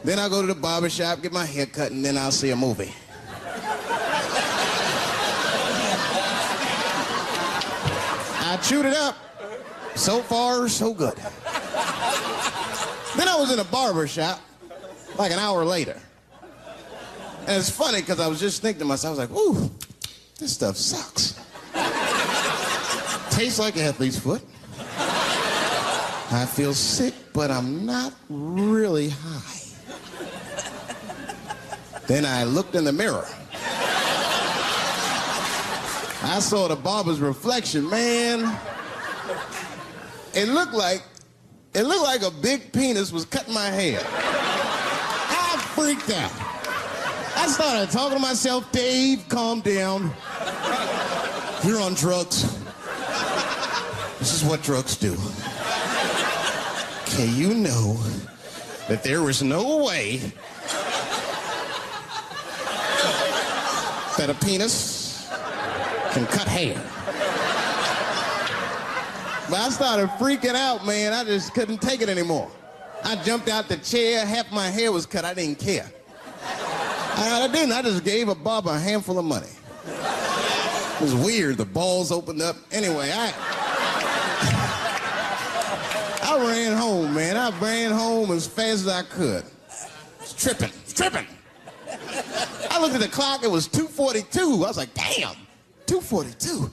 then I'll go to the barber shop, get my hair cut, and then I'll see a movie. I chewed it up. So far, so good. Then I was in a barber shop like an hour later. And it's funny because I was just thinking to myself, I was like, ooh, this stuff sucks. Tastes like athlete's foot. I feel sick, but I'm not really high. Then I looked in the mirror. I saw the barber's reflection, man. It looked like a big penis was cutting my hair. I freaked out. I started talking to myself, Dave, calm down. You're on drugs. This is what drugs do. Okay, you know that there is no way that a penis can cut hair. But I started freaking out, man. I just couldn't take it anymore. I jumped out the chair, half my hair was cut, I didn't care. I didn't, I just gave a barber a handful of money. It was weird, the balls opened up. Anyway, I ran home, man. I ran home as fast as I could. It's tripping. I looked at the clock, it was 2:42. I was like, damn, 2:42.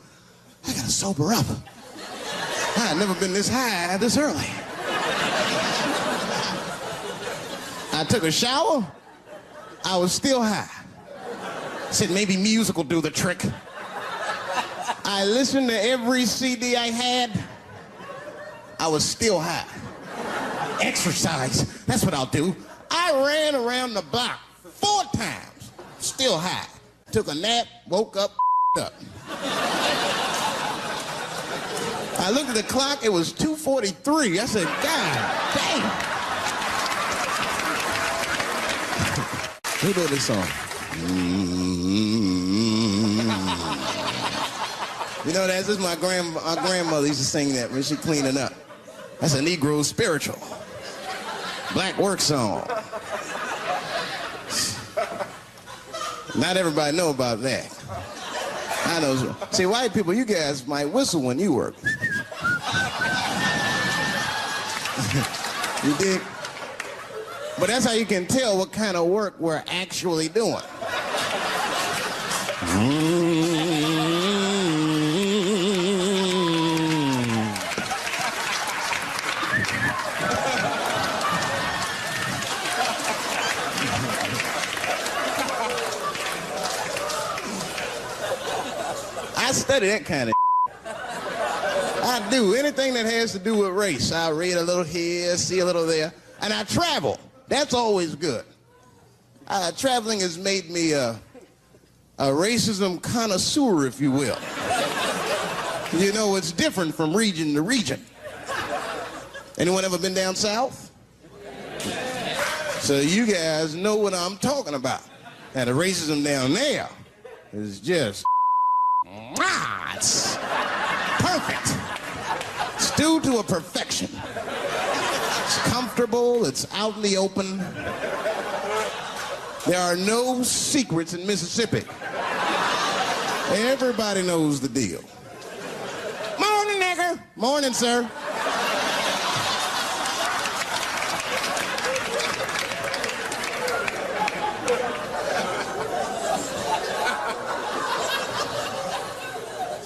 I gotta sober up. I had never been this high this early. I took a shower. I was still high. Said maybe music will do the trick. I listened to every CD I had. I was still high. Exercise, that's what I'll do. I ran around the block 4 times, still high. Took a nap, woke up. I looked at the clock, it was 2:43. I said, God damn. Who wrote this song? You know, this is our grandmother used to sing that when she cleaning up. That's a Negro spiritual. Black work song. Not everybody know about that. I know. See, white people, you guys might whistle when you work. You dig? But that's how you can tell what kind of work we're actually doing. I study that kind of I do. Anything that has to do with race. I read a little here, see a little there. And I travel. That's always good. Traveling has made me a racism connoisseur, if you will. You know, it's different from region to region. Anyone ever been down south? So you guys know what I'm talking about. And the racism down there is just, it's perfect. It's due to a perfection. It's comfortable, it's out in the open. There are no secrets in Mississippi. Everybody knows the deal. Morning, nigger. Morning, sir.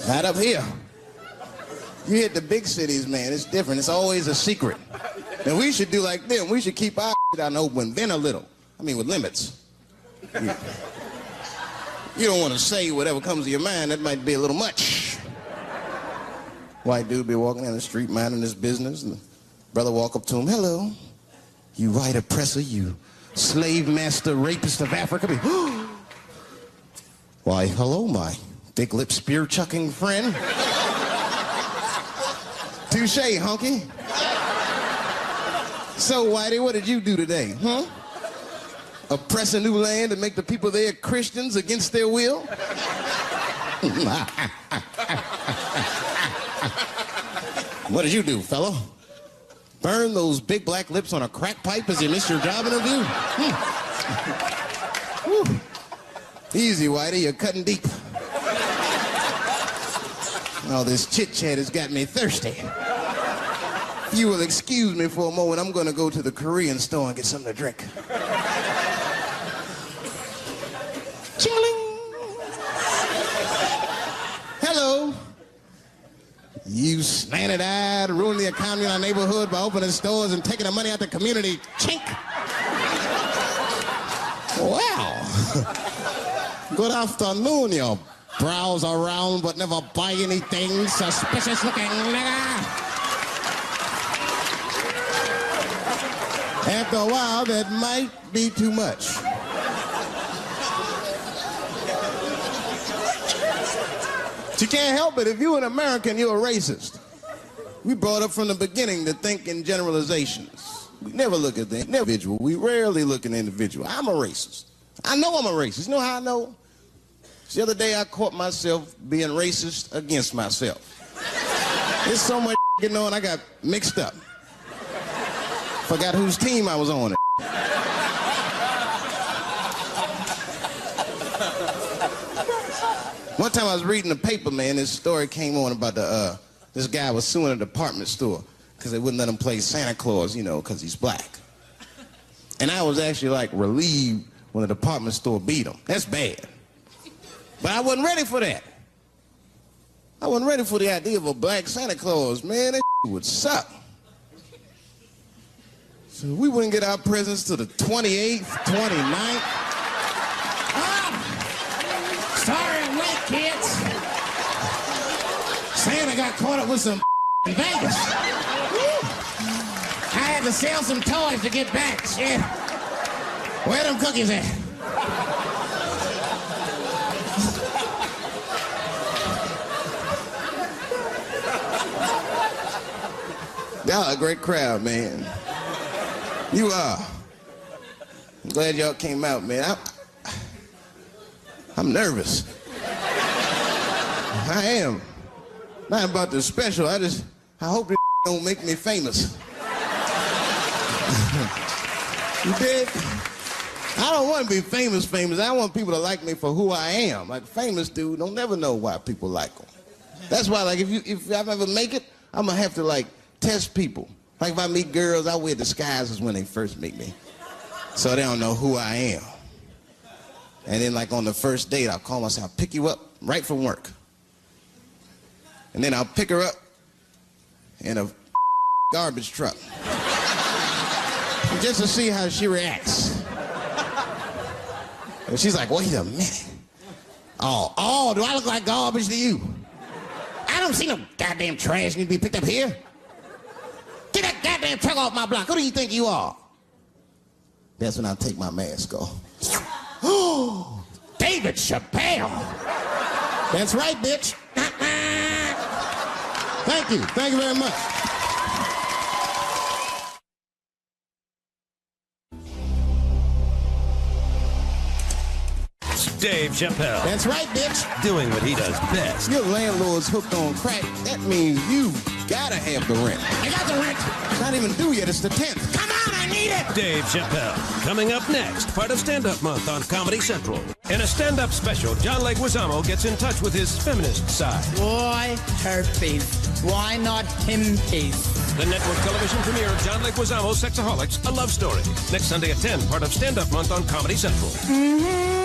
Not up here. You hit the big cities, man, it's different. It's always a secret. And we should do like them. We should keep our out in the open, then a little. I mean, with limits. You don't want to say whatever comes to your mind. That might be a little much. White dude be walking down the street minding his business, and the brother walk up to him, hello, you white oppressor, you slave master rapist of Africa. Why, hello, my thick-lipped spear-chucking friend. Touche, honky. So, Whitey, what did you do today, huh? Oppress a new land and make the people there Christians against their will? What did you do, fellow? Burn those big black lips on a crack pipe as you miss your job interview? Easy, Whitey, you're cutting deep. All this chit-chat has got me thirsty. If you will excuse me for a moment, I'm going to go to the Korean store and get something to drink. Ching-a-ling. Hello. You slanted-eyed, ruining the economy in our neighborhood by opening stores and taking the money out the community. Chink. Well, good afternoon, you browse around but never buy anything, suspicious-looking nigga. After a while, that might be too much. But you can't help it. If you're an American, you're a racist. We brought up from the beginning to think in generalizations. We never look at the individual. We rarely look at the individual. I'm a racist. I know I'm a racist. You know how I know? The other day, I caught myself being racist against myself. There's so much going on, I got mixed up. Forgot whose team I was on. One time I was reading the paper, man, this story came on about this guy was suing a department store because they wouldn't let him play Santa Claus, you know, because he's black. And I was actually, like, relieved when the department store beat him. That's bad. But I wasn't ready for that. I wasn't ready for the idea of a black Santa Claus, man. That would suck. So we wouldn't get our presents till the 28th, 29th. Sorry, I'm late, kids. Santa got caught up with some in Vegas. I had to sell some toys to get back. Shit. Where them cookies at? Y'all a great crowd, man. You are. I'm glad y'all came out, man. I'm nervous. I am. Not about the special. I hope this don't make me famous. You dig? I don't want to be famous. I want people to like me for who I am. Like famous dude, don't never know why people like them. That's why, like, if I ever make it, I'm gonna have to like test people. Like if I meet girls, I wear disguises when they first meet me, so they don't know who I am. And then like on the first date, I'll call myself, I'll pick you up right from work. And then I'll pick her up in a garbage truck. Just to see how she reacts. And she's like, wait a minute. Oh, do I look like garbage to you? I don't see no goddamn trash need to be picked up here. Get that goddamn truck off my block. Who do you think you are? That's when I take my mask off. Oh, David Chappelle. That's right, bitch. Thank you. Thank you very much. Dave Chappelle. That's right, bitch. Doing what he does best. Your landlord's hooked on crack. That means you gotta have the rent. I got the rent. It's not even due yet. It's the 10th. Come on, I need it. Dave Chappelle. Coming up next, part of Stand-Up Month on Comedy Central. In a stand-up special, John Leguizamo gets in touch with his feminist side. Why herpes? Why not himpies? The network television premiere of John Leguizamo's Sexaholics, A Love Story. Next Sunday at 10, part of Stand-Up Month on Comedy Central. Mm-hmm.